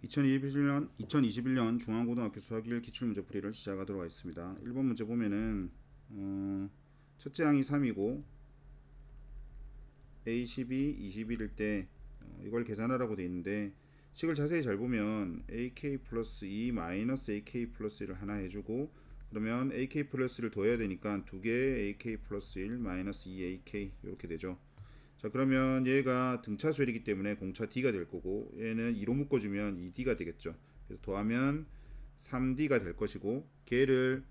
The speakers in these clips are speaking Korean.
2021년 중앙고등학교 수학 1 기출문제 풀이를 시작하도록 하겠습니다. 1번 문제 보면은 첫째 항이 3이고 A12, 21일 때 이걸 계산하라고 돼 있는데 식을 자세히 잘 보면 AK 플러스 2 마이너스 AK 플러스 1을 하나 해주고 그러면 AK 플러스를 더해야 되니까 두 개의 AK 플러스 1 마이너스 2AK 이렇게 되죠. 자, 그러면 얘가 등차 수열이기 때문에 공차 D가 될 거고 얘는 2로 묶어주면 2D가 되겠죠. 그래서 더하면 3D가 될 것이고 걔를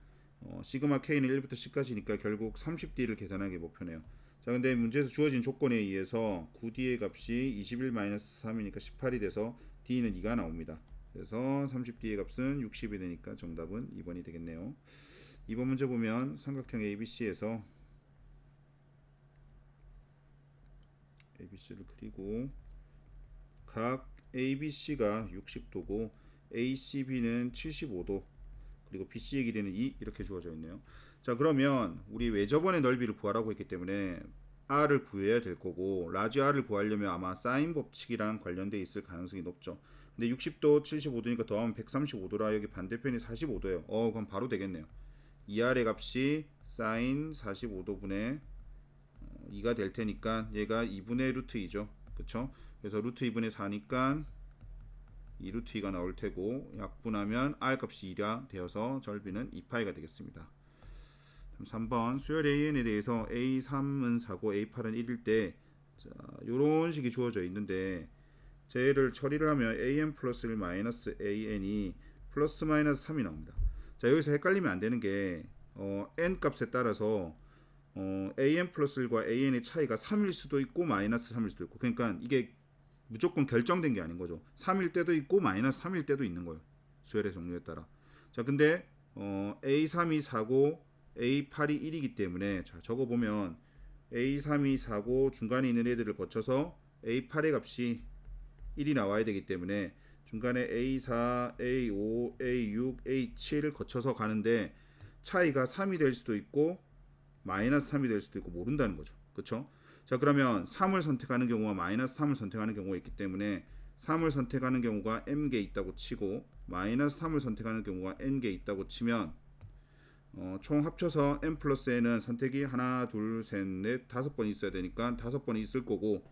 시그마 K는 1부터 10까지니까 결국 30D를 계산하는 게 목표네요. 자, 근데 문제에서 주어진 조건에 의해서 9D의 값이 21-3이니까 18이 돼서 D는 2가 나옵니다. 그래서 30D의 값은 60이 되니까 정답은 2번이 되겠네요. 2번 문제 보면 삼각형 ABC에서 ABC를 그리고 각 ABC가 60도고 ACB는 75도 그리고 BC의 길이는 2 이렇게 주어져 있네요. 자, 그러면 우리 외접원의 넓이를 구하라고 했기 때문에 R을 구해야 될 거고 라지 R을 구하려면 아마 사인 법칙이랑 관련돼 있을 가능성이 높죠. 근데 60도 75도니까 더하면 135도라 여기 반대편이 45도예요. 그럼 바로 되겠네요. 2R의 값이 사인 45도분의 2가 될 테니까 얘가 2분의 루트 2죠. 그쵸? 그래서 루트 2분의 4니까 2 루트 2가 나올 테고 약분하면 R 값이 2가 되어서 절비는 2파이가 되겠습니다. 3번 수열 AN에 대해서 A3은 4고 A8은 1일 때 요런 식이 주어져 있는데 쟤를 처리를 하면 AN 플러스 1 마이너스 AN이 플러스 마이너스 3이 나옵니다. 자, 여기서 헷갈리면 안 되는 게 N 값에 따라서 AN 플러스 1과 AN의 차이가 3일 수도 있고 마이너스 3일 수도 있고 그러니까 이게 무조건 결정된 게 아닌 거죠. 3일 때도 있고 마이너스 3일 때도 있는 거예요. 수열의 종류에 따라. 자, 근데 A3이 4고 A8이 1이기 때문에 자, 적어 보면 A3이 4고 중간에 있는 애들을 거쳐서 A8의 값이 1이 나와야 되기 때문에 중간에 A4, A5, A6, A7을 거쳐서 가는데 차이가 3이 될 수도 있고 마이너스 3이 될 수도 있고 모른다는 거죠. 그쵸? 자, 그러면 3을 선택하는 경우와 마이너스 3을 선택하는 경우가 있기 때문에 3을 선택하는 경우가 m개 있다고 치고 마이너스 3을 선택하는 경우가 n개 있다고 치면 총 합쳐서 n 플러스 n은 선택이 하나, 둘, 셋, 넷, 5번 있어야 되니까 5번이 있을 거고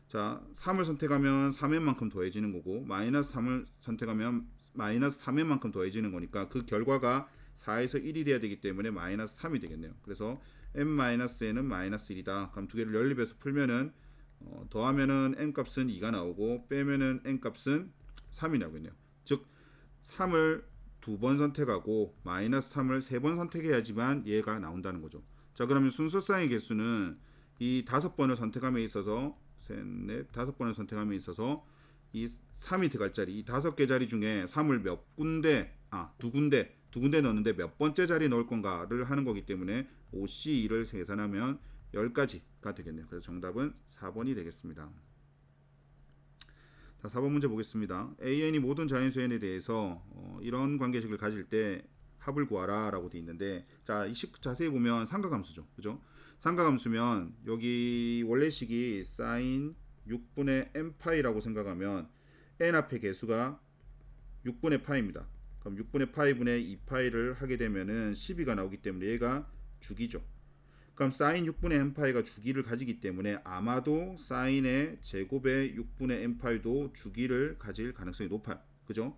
자, 3을 선택하면 3n만큼 더해지는 거고 마이너스 3을 선택하면 마이너스 3n만큼 더해지는 거니까 그 결과가 4에서 1이 돼야 되기 때문에 마이너스 3이 되겠네요. 그래서 n-n은 마이너스 1이다. 그럼 두 개를 연립해서 풀면은 더하면은 n 값은 2가 나오고 빼면은 n 값은 3이 나오겠네요. 즉 3을 두 번 선택하고 마이너스 3을 세 번 선택해야지만 얘가 나온다는 거죠. 자, 그러면 순서쌍의 개수는 이 5번을 선택함에 있어서 셋, 넷, 5번을 선택함에 있어서 이 3이 들어갈 자리, 이 5개 자리 중에 3을 몇 군데, 두 군데 넣는데 몇 번째 자리에 넣을 건가를 하는 거기 때문에 OC2를 계산하면 10가지가 되겠네요. 그래서 정답은 4번이 되겠습니다. 자, 4번 문제 보겠습니다. AN이 모든 자연수 N에 대해서 이런 관계식을 가질 때 합을 구하라 라고 되어 있는데 자, 이 식 자세히 보면 삼각함수죠. 그죠? 삼각함수면 여기 원래식이 sin 6분의 n파이라고 생각하면 n 앞에 개수가 6분의 파이입니다. 그럼 6분의 파이분의 2파이를 하게 되면은 12가 나오기 때문에 얘가 주기죠. 그럼 sin 6분의 n파이가 주기를 가지기 때문에 아마도 sin의 제곱의 6분의 n파이도 주기를 가질 가능성이 높아요. 그죠?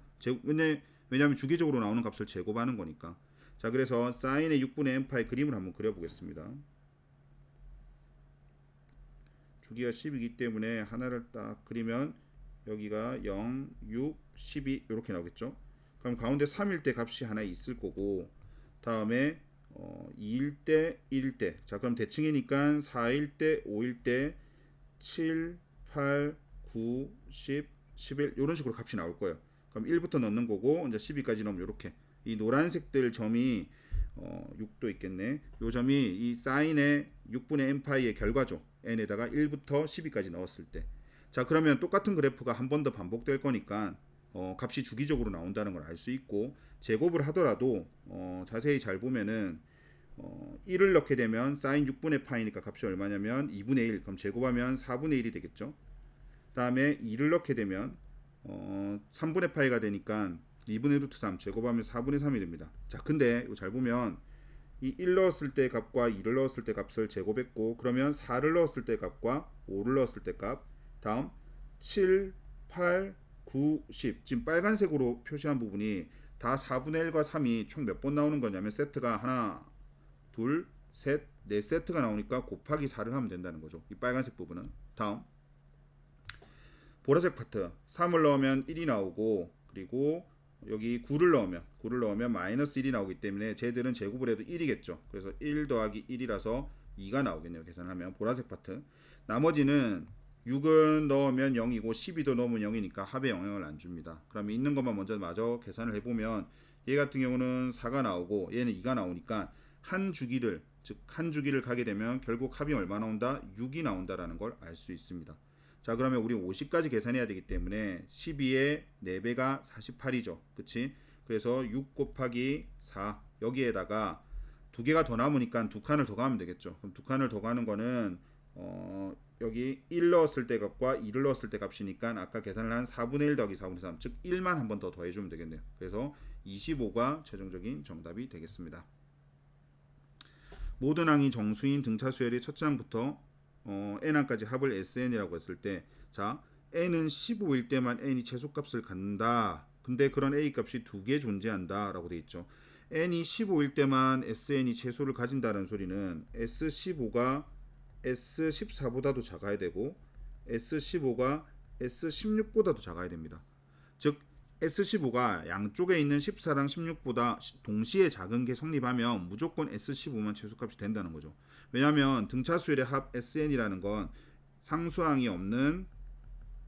왜냐하면 주기적으로 나오는 값을 제곱하는 거니까. 자, 그래서 sin의 6분의 n파이 그림을 한번 그려보겠습니다. 주기가 10이기 때문에 하나를 딱 그리면 여기가 0, 6, 12 이렇게 나오겠죠. 그럼 가운데 3일 때 값이 하나 있을 거고 다음에 2일 때 1일 때 자, 그럼 대칭이니까 4일 때 5일 때 7, 8, 9, 10, 11 이런 식으로 값이 나올 거예요. 그럼 1부터 넣는 거고 이제 12까지 넣으면 이렇게 이 노란색들 점이 6도 있겠네. 요 점이 이 사인의 6분의 n파이의 결과죠. n에다가 1부터 12까지 넣었을 때. 자, 그러면 똑같은 그래프가 한 번 더 반복될 거니까 값이 주기적으로 나온다는 걸 알 수 있고 제곱을 하더라도 자세히 잘 보면은 1을 넣게 되면 sin 6분의 파이니까 값이 얼마냐면 2분의 1 그럼 제곱하면 4분의 1이 되겠죠. 그 다음에 2를 넣게 되면 3분의 파이가 되니까 2분의 루트 3 제곱하면 4분의 3이 됩니다. 자, 근데 이거 잘 보면 이 1 넣었을 때 값과 2를 넣었을 때 값을 제곱했고, 그러면 4를 넣었을 때 값과 5를 넣었을 때 값, 다음 7, 8, 9, 10 지금 빨간색으로 표시한 부분이 다 4분의 1과 3이 총 몇 번 나오는 거냐면 세트가 하나, 둘, 셋, 네 세트가 나오니까 곱하기 4를 하면 된다는 거죠. 이 빨간색 부분은. 다음 보라색 파트 3을 넣으면 1이 나오고, 그리고 여기 9를 넣으면 마이너스 1이 나오기 때문에 쟤들은 제곱을 해도 1이겠죠. 그래서 1 더하기 1이라서 2가 나오겠네요. 계산하면 보라색 파트. 나머지는 6은 넣으면 0이고 12도 넣으면 0이니까 합에 영향을 안 줍니다. 그럼 있는 것만 먼저 마저 계산을 해보면 얘 같은 경우는 4가 나오고 얘는 2가 나오니까 한 주기를, 즉 한 주기를 가게 되면 결국 합이 얼마 나온다? 6이 나온다라는 걸 알 수 있습니다. 자, 그러면 우리 50까지 계산해야 되기 때문에 12의 4배가 48이죠. 그치? 그래서 6 곱하기 4 여기에다가 두 개가 더 남으니까 두 칸을 더 가면 되겠죠. 그럼 두 칸을 더 가는 거는 여기 1 넣었을 때 값과 2를 넣었을 때 값이니까 아까 계산을 한 4분의 1 더하기 4분의 3, 즉 1만 한 번 더 더해주면 되겠네요. 그래서 25가 최종적인 정답이 되겠습니다. 모든 항이 정수인 등차 수열의 첫째 항부터 n항까지 합을 SN이라고 했을 때, 자, n은 15일 때만 n이 최소값을 갖는다. 근데 그런 a 값이 두 개 존재한다 라고 돼 있죠. n이 15일 때만 SN이 최소를 가진다는 소리는 S15가 S14보다도 작아야 되고 S15가 S16보다도 작아야 됩니다. 즉 S15가 양쪽에 있는 14랑 16보다 동시에 작은 게 성립하면 무조건 S15만 최소값이 된다는 거죠. 왜냐하면 등차 수열의 합 SN이라는 건 상수항이 없는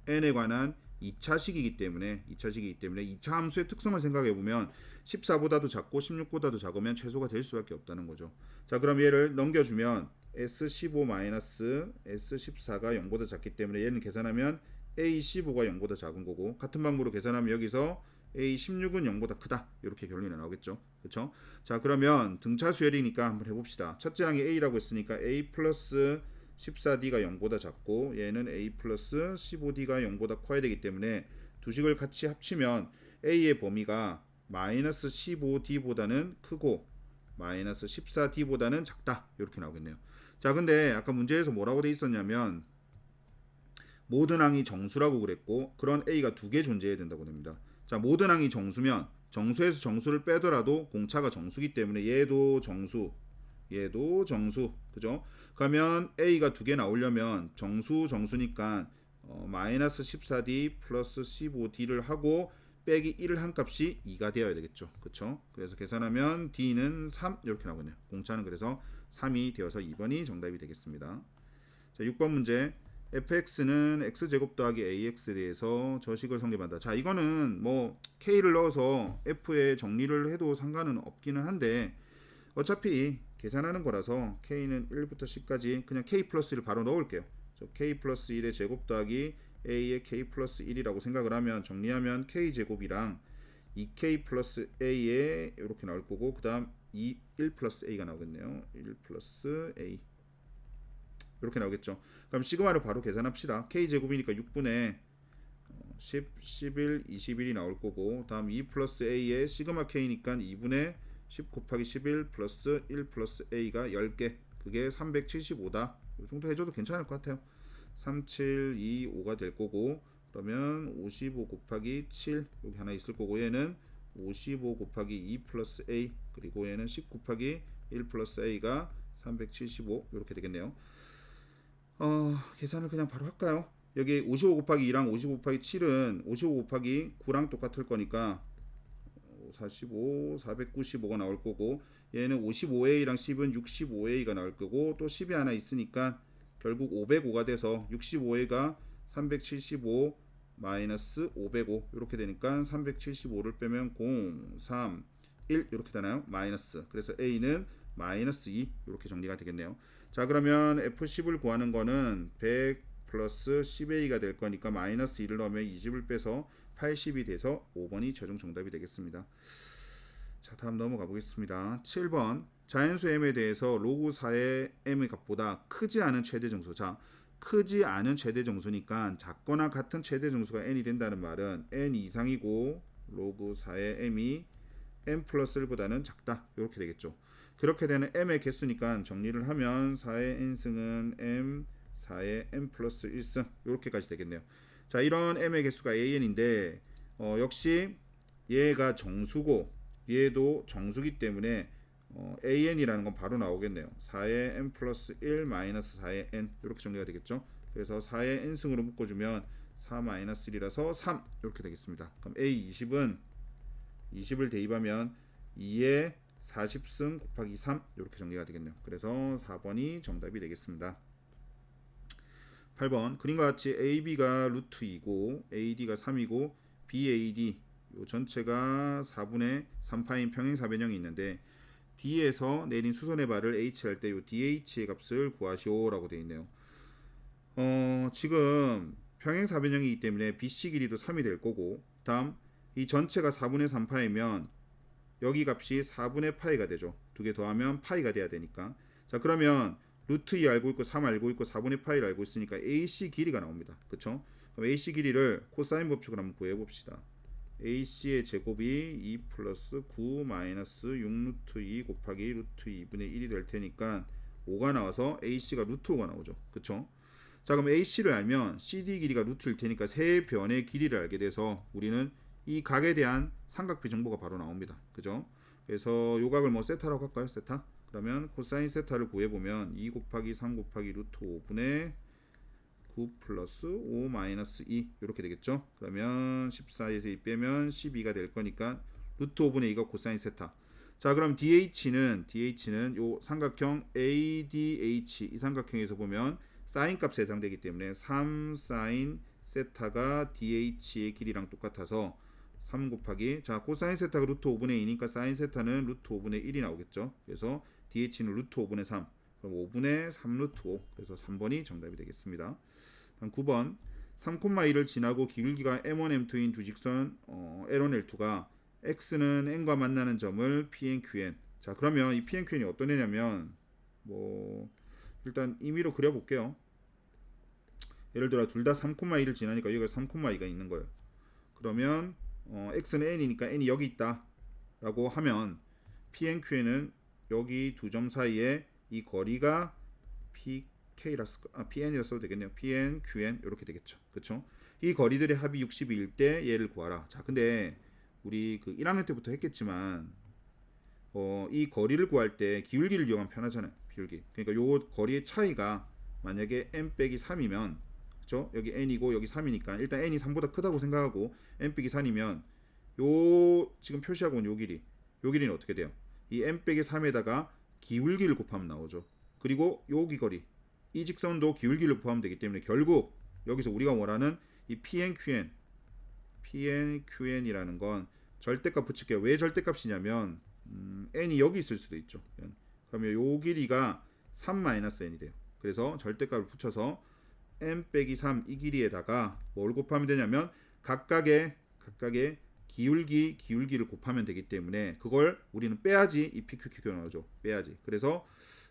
n에 관한 2차식이기 때문에 2차 함수의 특성을 생각해 보면 14보다도 작고 16보다도 작으면 최소가 될 수밖에 없다는 거죠. 자, 그럼 얘를 넘겨주면 S15 S14가 0보다 작기 때문에 얘는 계산하면 A15가 0보다 작은 거고, 같은 방법으로 계산하면 여기서 A16은 0보다 크다, 이렇게 결론이 나오겠죠. 그렇죠? 자, 그러면 등차 수열이니까 한번 해봅시다. 첫째 항이 A라고 했으니까 A 플러스 14D가 0보다 작고 얘는 A 플러스 15D가 0보다 커야 되기 때문에 두 식을 같이 합치면 A의 범위가 마이너스 15D보다는 크고 마이너스 14D보다는 작다, 이렇게 나오겠네요. 자, 근데 아까 문제에서 뭐라고 돼 있었냐면 모든 항이 정수라고 그랬고 그런 A가 두 개 존재해야 된다고 됩니다. 자, 모든 항이 정수면 정수에서 정수를 빼더라도 공차가 정수기 때문에 얘도 정수, 그죠? 그러면 A가 두 개 나오려면 정수니까 마이너스 14D 플러스 15D를 하고 빼기 1을 한 값이 2가 되어야 되겠죠. 그쵸? 그래서 계산하면 D는 3 이렇게 나오겠네요. 공차는 그래서 3이 되어서 2번이 정답이 되겠습니다. 자, 6번 문제. fx는 x제곱 더하기 ax에 대해서 저식을 성립한다. 자, 이거는 뭐 k를 넣어서 f에 정리를 해도 상관은 없기는 한데 어차피 계산하는 거라서 k는 1부터 10까지 그냥 k 플러스 1을 바로 넣을게요. k 플러스 1의 제곱 더하기 a의 k 플러스 1이라고 생각을 하면 정리하면 k 제곱이랑 2k 플러스 a에 이렇게 나올 거고, 그 다음 1 플러스 a가 나오겠네요. 1 플러스 a 이렇게 나오겠죠. 그럼 시그마를 바로 계산합시다. k제곱이니까 6분의 10, 11, 21이 나올 거고, 다음 2 플러스 a에 시그마 k니까 2분의 10 곱하기 11 플러스 1 플러스 a가 10개, 그게 375다. 이 정도 해줘도 괜찮을 것 같아요. 3725가 될 거고, 그러면 55 곱하기 7 여기 하나 있을 거고, 얘는 55 곱하기 2 플러스 a, 그리고 얘는 10 곱하기 1 플러스 a가 375 이렇게 되겠네요. 계산을 그냥 바로 할까요? 여기 55 곱하기 2랑 55 곱하기 7은 55 곱하기 9랑 똑같을 거니까 45, 495가 나올 거고, 얘는 55A랑 10은 65A가 나올 거고, 또 10이 하나 있으니까 결국 505가 돼서 65A가 375 마이너스 505 이렇게 되니까 375를 빼면 0, 3, 1 이렇게 되나요? 마이너스. 그래서 A는 마이너스 2 이렇게 정리가 되겠네요. 자, 그러면 F10을 구하는 거는 100 플러스 10A가 될 거니까 마이너스 2를 넣으면 20을 빼서 80이 돼서 5번이 최종 정답이 되겠습니다. 자, 다음 넘어가 보겠습니다. 7번 자연수 m에 대해서 로그 4의 m의 값보다 크지 않은 최대 정수. 자, 크지 않은 최대 정수니까 작거나 같은 최대 정수가 n이 된다는 말은 n 이상이고 로그 4의 m이 n 플러스 1보다는 작다 이렇게 되겠죠. 그렇게 되는 m의 개수니까 정리를 하면 4의 n승은 m 4의 n 플러스 1승 이렇게까지 되겠네요. 자, 이런 m의 개수가 an인데 역시 얘가 정수고 얘도 정수기 때문에 an이라는 건 바로 나오겠네요. 4의 n 플러스 1 마이너스 4의 n 이렇게 정리가 되겠죠. 그래서 4의 n승으로 묶어주면 4 마이너스 1이라서 3 이렇게 되겠습니다. 그럼 A20은 20을 대입하면 2의 40승 곱하기 3 이렇게 정리가 되겠네요. 그래서 4번이 정답이 되겠습니다. 8번 그림과 같이 AB가 루트 2고 AD가 3이고 BAD 요 전체가 4분의 3파인 평행사변형이 있는데 D에서 내린 수선의 발을 H 할 때 요 DH의 값을 구하시오라고 되어 있네요. 지금 평행사변형이기 때문에 BC 길이도 3이 될 거고 다음 이 전체가 4분의 3파이면 여기 값이 4분의 파이가 되죠. 두 개 더하면 파이가 돼야 되니까. 자, 그러면 루트 2 알고 있고 3 알고 있고 4분의 파이를 알고 있으니까 AC 길이가 나옵니다. 그쵸? 그럼 AC 길이를 코사인 법칙으로 한번 구해봅시다. AC의 제곱이 2 플러스 9 마이너스 6 루트 2 곱하기 루트 2분의 1이 될 테니까 5가 나와서 AC가 루트 5가 나오죠. 그쵸? 자, 그럼 AC를 알면 CD 길이가 루트일 테니까 세 변의 길이를 알게 돼서 우리는 이 각에 대한 삼각비 정보가 바로 나옵니다. 그죠? 그래서 요 각을 뭐 세타라고 할까요? 세타? 그러면 코사인 세타를 구해보면 2 곱하기 3 곱하기 루트 5분의 9 플러스 5 마이너스 2 이렇게 되겠죠? 그러면 14에서 2 빼면 12가 될 거니까 루트 5분의 2가 코사인 세타. 자, 그럼 DH는 요 삼각형 ADH 이 삼각형에서 보면 사인 값에 해당되기 때문에 3 사인 세타가 DH의 길이랑 똑같아서 3 곱하기 자 코사인 세타가 루트 5분의 2니까 사인 세타는 루트 5분의 1이 나오겠죠. 그래서 DH는 루트 5분의 3 그럼 5분의 3 루트 5 그래서 3번이 정답이 되겠습니다. 다음 9번 3,2를 지나고 기울기가 m1, m2인 두 직선 L1, L2가 x는 n과 만나는 점을 Pn, Qn 자 그러면 이 Pn, Qn이 어떤 애냐면 뭐 일단 임의로 그려볼게요. 예를 들어 둘 다 3,2를 지나니까 여기가 3,2가 있는 거예요. 그러면 x는 n이니까 n이 여기 있다 라고 하면 Pn, Qn은 여기 두 점 사이에 이 거리가 PN이라 써도 되겠네요. PN, QN 이렇게 되겠죠. 그쵸? 이 거리들의 합이 62일 때 얘를 구하라. 자, 근데 우리 그 1학년 때부터 했겠지만 이 거리를 구할 때 기울기를 이용하면 편하잖아요. 기울기. 그러니까 요 거리의 차이가 만약에 n 빼기 3이면 그쵸? 여기 n이고 여기 3이니까 일단 n이 3보다 크다고 생각하고 n 빼기 3이면 요 지금 표시하고 온 요 길이는 어떻게 돼요? 이 n 빼기 3에다가 기울기를 곱하면 나오죠. 그리고 여기 거리 이 직선도 기울기를 곱하면 되기 때문에 결국 여기서 우리가 원하는 이 PNQN이라는 건 절대값 붙일게요. 왜 절대값이냐면 n이 여기 있을 수도 있죠. 그러면 요 길이가 3-n이 돼요. 그래서 절대값을 붙여서 n 빼기 3 이 길이에다가 뭘 곱하면 되냐면 각각의 기울기를 곱하면 되기 때문에 그걸 우리는 빼야지 이 PQQ가 나오죠. 빼야지. 그래서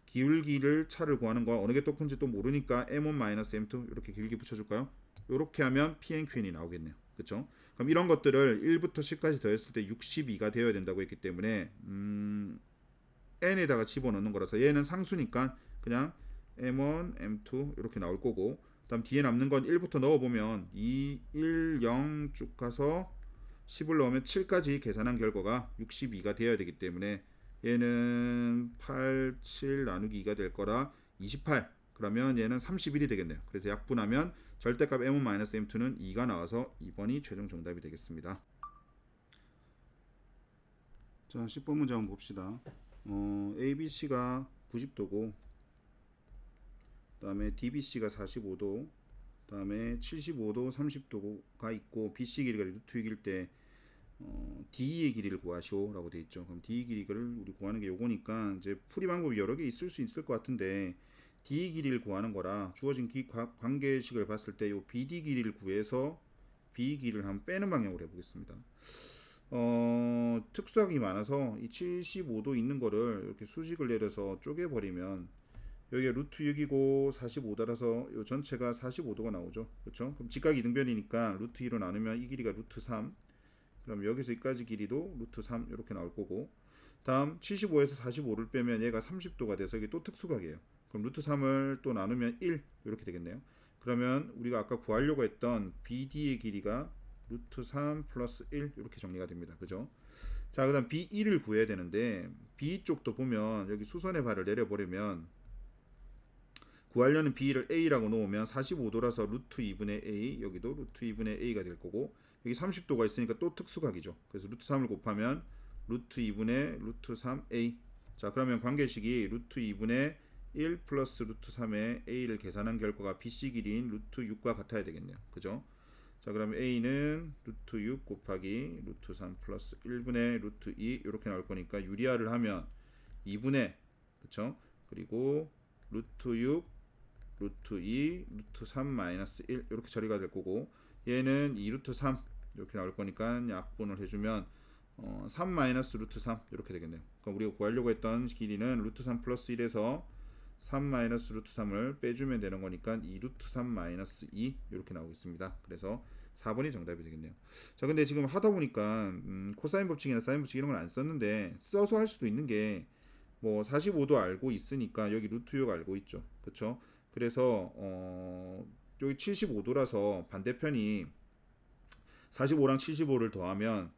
기울기를 차를 구하는 거 어느 게 더 큰지 또 모르니까 M1-M2 이렇게 기울기 붙여줄까요? 이렇게 하면 PNQN이 나오겠네요. 그쵸? 그럼 이런 것들을 1부터 10까지 더했을 때 62가 되어야 된다고 했기 때문에 n에다가 집어넣는 거라서 얘는 상수니까 그냥 M1, M2 이렇게 나올 거고 다음 뒤에 남는 건 1부터 넣어보면 2, 1, 0 쭉 가서 10을 넣으면 7까지 계산한 결과가 62가 되어야 되기 때문에 얘는 8, 7 나누기 2가 될 거라 28 그러면 얘는 31이 되겠네요. 그래서 약분하면 절대값 M1-M2는 2가 나와서 2번이 최종 정답이 되겠습니다. 자 10번 문제 한번 봅시다. ABC가 90도고 그 다음에 DBC가 45도 그 다음에 75도 30도가 있고 BC 길이가 루트 6일 때 D의 길이를 구하시오 라고 되어 있죠. 그럼 D 길이를 우리 구하는 게 요거니까 이제 풀이 방법이 여러 개 있을 수 있을 것 같은데 D 길이를 구하는 거라 주어진 관계식을 봤을 때 요 BD 길이를 구해서 B 길이를 한번 빼는 방향으로 해보겠습니다. 특수학이 많아서 이 75도 있는 거를 이렇게 수직을 내려서 쪼개버리면 여기가 루트 6이고 45도라서 요 전체가 45도가 나오죠. 그렇죠? 그럼 직각 이등변이니까 루트 2로 나누면 이 길이가 루트 3. 그럼 여기서 여기까지 길이도 루트 3 이렇게 나올 거고, 다음 75에서 45를 빼면 얘가 30도가 돼서 이게 또 특수각이에요. 그럼 루트 3을 또 나누면 1 이렇게 되겠네요. 그러면 우리가 아까 구하려고 했던 BD의 길이가 루트 3 플러스 1 이렇게 정리가 됩니다. 그죠? 자, 그 다음 B1을 구해야 되는데 B 쪽도 보면 여기 수선의 발을 내려버리면 구하려는 B를 A라고 놓으면 45도라서 루트 2분의 A, 여기도 루트 2분의 A가 될 거고, 여기 30도가 있으니까 또 특수각이죠. 그래서 루트 3을 곱하면 루트 2분의 루트 3A. 자, 그러면 관계식이 루트 2분의 1 플러스 루트 3의 A를 계산한 결과가 BC 길이인 루트 6과 같아야 되겠네요. 그죠? 자, 그러면 A는 루트 6 곱하기 루트 3 플러스 1분의 루트 2 이렇게 나올 거니까 유리화를 하면 2분의, 그쵸? 그리고 루트 6 루트 2 루트 3 마이너스 1 이렇게 처리가 될 거고, 얘는 2 루트 3 이렇게 나올 거니까 약분을 해주면 3 마이너스 루트 3 이렇게 되겠네요. 그럼 우리가 구하려고 했던 길이는 루트 3 플러스 1에서 3 마이너스 루트 3을 빼주면 되는 거니까 2 루트 3 마이너스 2 이렇게 나오겠습니다. 그래서 4번이 정답이 되겠네요. 자, 근데 지금 하다 보니까 코사인 법칙이나 사인 법칙 이런 걸 안 썼는데 써서 할 수도 있는 게, 뭐 45도 알고 있으니까 여기 루트 6 알고 있죠. 그쵸? 그래서 여기 75도라서 반대편이 45랑 75를 더하면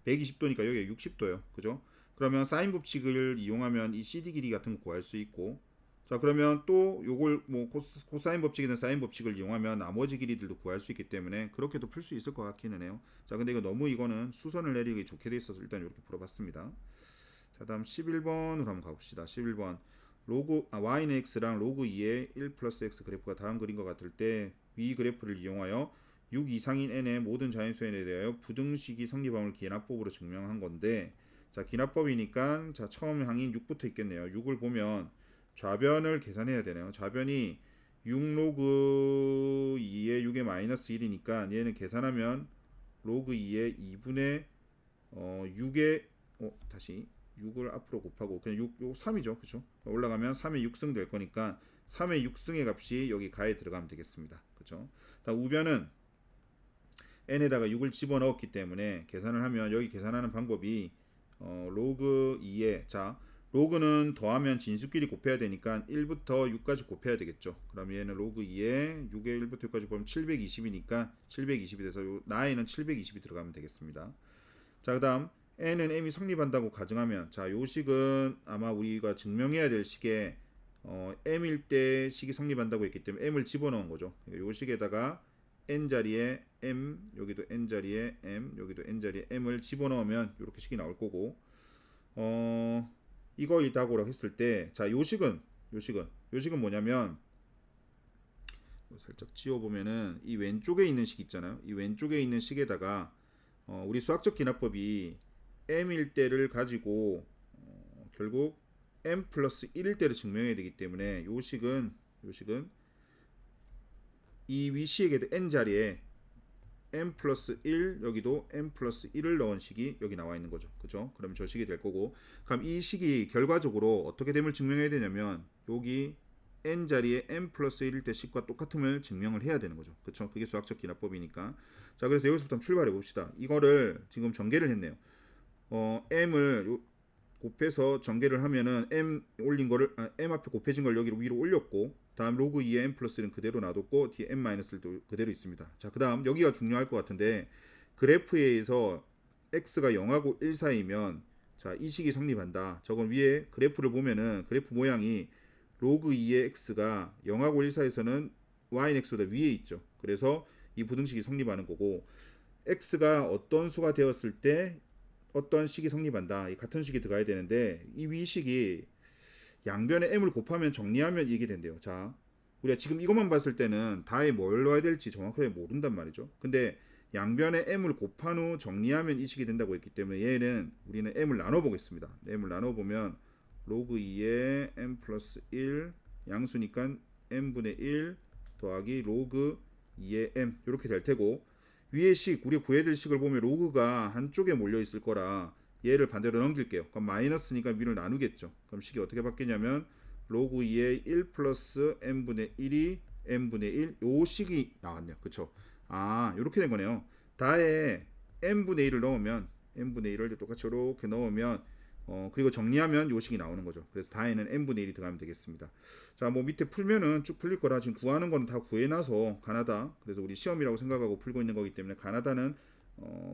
120도니까 여기가 60도예요. 그죠? 그러면 사인 법칙을 이용하면 이 CD 길이 같은 거 구할 수 있고, 자, 그러면 또 요걸 뭐 코사인 법칙이든 사인 법칙을 이용하면 나머지 길이들도 구할 수 있기 때문에 그렇게도 풀 수 있을 것 같기는 해요. 자, 근데 이거 너무 이거는 수선을 내리기 좋게 돼 있어서 일단 이렇게 풀어봤습니다. 자, 다음 11번으로 한번 가봅시다. 11번 y는 x랑 로그 2의 1 플러스 x 그래프가 다음 그림과 같을 때 위 그래프를 이용하여 6 이상인 n의 모든 자연수에 대하여 부등식이 성립함을 기납법으로 증명한 건데, 자, 기납법이니까 자, 처음 항인 6부터 있겠네요. 6을 보면 좌변을 계산해야 되네요. 좌변이 6 로그 2의 6의 마이너스 1이니까 얘는 계산하면 로그 2의 2분의 6의 다시 6을 앞으로 곱하고 그냥 6, 요 3이죠. 그죠? 올라가면 3의 6승 될 거니까 3의 6승의 값이 여기 가에 들어가면 되겠습니다. 그죠? 다 우변은 n에다가 6을 집어넣었기 때문에 계산을 하면 여기 계산하는 방법이 로그 2에, 자, 로그는 더하면 진수끼리 곱해야 되니까 1부터 6까지 곱해야 되겠죠. 그럼 얘는 로그 2에 6에 1부터 6까지 보면 720이니까 720이 돼서 요 나에는 720이 들어가면 되겠습니다. 자, 그 다음 n은 m이 성립한다고 가정하면, 자, 요 식은 아마 우리가 증명해야 될 식에 m일 때 식이 성립한다고 했기 때문에 m을 집어넣은 거죠. 요 식에다가 n자리에 m, 여기도 n자리에 m, 여기도 n자리에 m을 집어넣으면 이렇게 식이 나올 거고, 이거 이다고라고 했을 때, 자, 요 식은 뭐냐면, 살짝 지워보면은 이 왼쪽에 있는 식 있잖아요. 이 왼쪽에 있는 식에다가 우리 수학적 기납법이 m일 때를 가지고 결국 m 플러스 1일 때를 증명해야 되기 때문에 요 식은 이 위식에도 n자리에 m 플러스 1, 여기도 m 플러스 1을 넣은 식이 여기 나와 있는 거죠. 그죠? 그럼 저 식이 될 거고, 그럼 이 식이 결과적으로 어떻게 됨을 증명해야 되냐면 여기 n자리에 m 플러스 1일 때 식과 똑같음을 증명을 해야 되는 거죠. 그쵸? 그게 수학적 기납법이니까. 자, 그래서 여기서부터 출발해 봅시다. 이거를 지금 전개를 했네요. m을 곱해서 전개를 하면은 m 올린 거를 m 앞에 곱해진 걸 여기로 위로 올렸고, 다음 로그 2의 m 플러스 1은 그대로 놔뒀고 뒤에 m 마이너스 1도 그대로 있습니다. 자, 그 다음 여기가 중요할 것 같은데, 그래프에 의해서 x가 0하고 1 사이면 자, 이 식이 성립한다. 저건 위에 그래프를 보면은 그래프 모양이 로그 2의 x가 0하고 1 사이에서는 y는 x보다 위에 있죠. 그래서 이 부등식이 성립하는 거고, x가 어떤 수가 되었을 때 어떤 식이 성립한다. 이 같은 식이 들어가야 되는데 이 위식이 양변에 m을 곱하면 정리하면 이게 된대요. 자, 우리가 지금 이것만 봤을 때는 다에 뭘 넣어야 될지 정확하게 모른단 말이죠. 근데 양변에 m을 곱한 후 정리하면 이 식이 된다고 했기 때문에 얘는 우리는 m을 나눠 보겠습니다. m을 나눠 보면 로그 2의 m 플러스 1 양수니까 m분의 1 더하기 로그 2의 m 이렇게 될 테고, 위의 식, 우리 구해야 될 식을 보면 로그가 한쪽에 몰려 있을 거라 얘를 반대로 넘길게요. 그럼 마이너스니까 위를 나누겠죠. 그럼 식이 어떻게 바뀌냐면 로그 2의 1 플러스 n분의 1이 n분의 1 요 식이 나왔네요. 그쵸? 아 요렇게 된 거네요. 다에 n분의 1을 넣으면 n분의 1을 똑같이 이렇게 넣으면 그리고 정리하면 요 식이 나오는 거죠. 그래서 다에는 n분의 1이 들어가면 되겠습니다. 자, 뭐 밑에 풀면은 쭉 풀릴 거라 지금 구하는 거는 다 구해놔서 가나다. 그래서 우리 시험이라고 생각하고 풀고 있는 거기 때문에 가나다는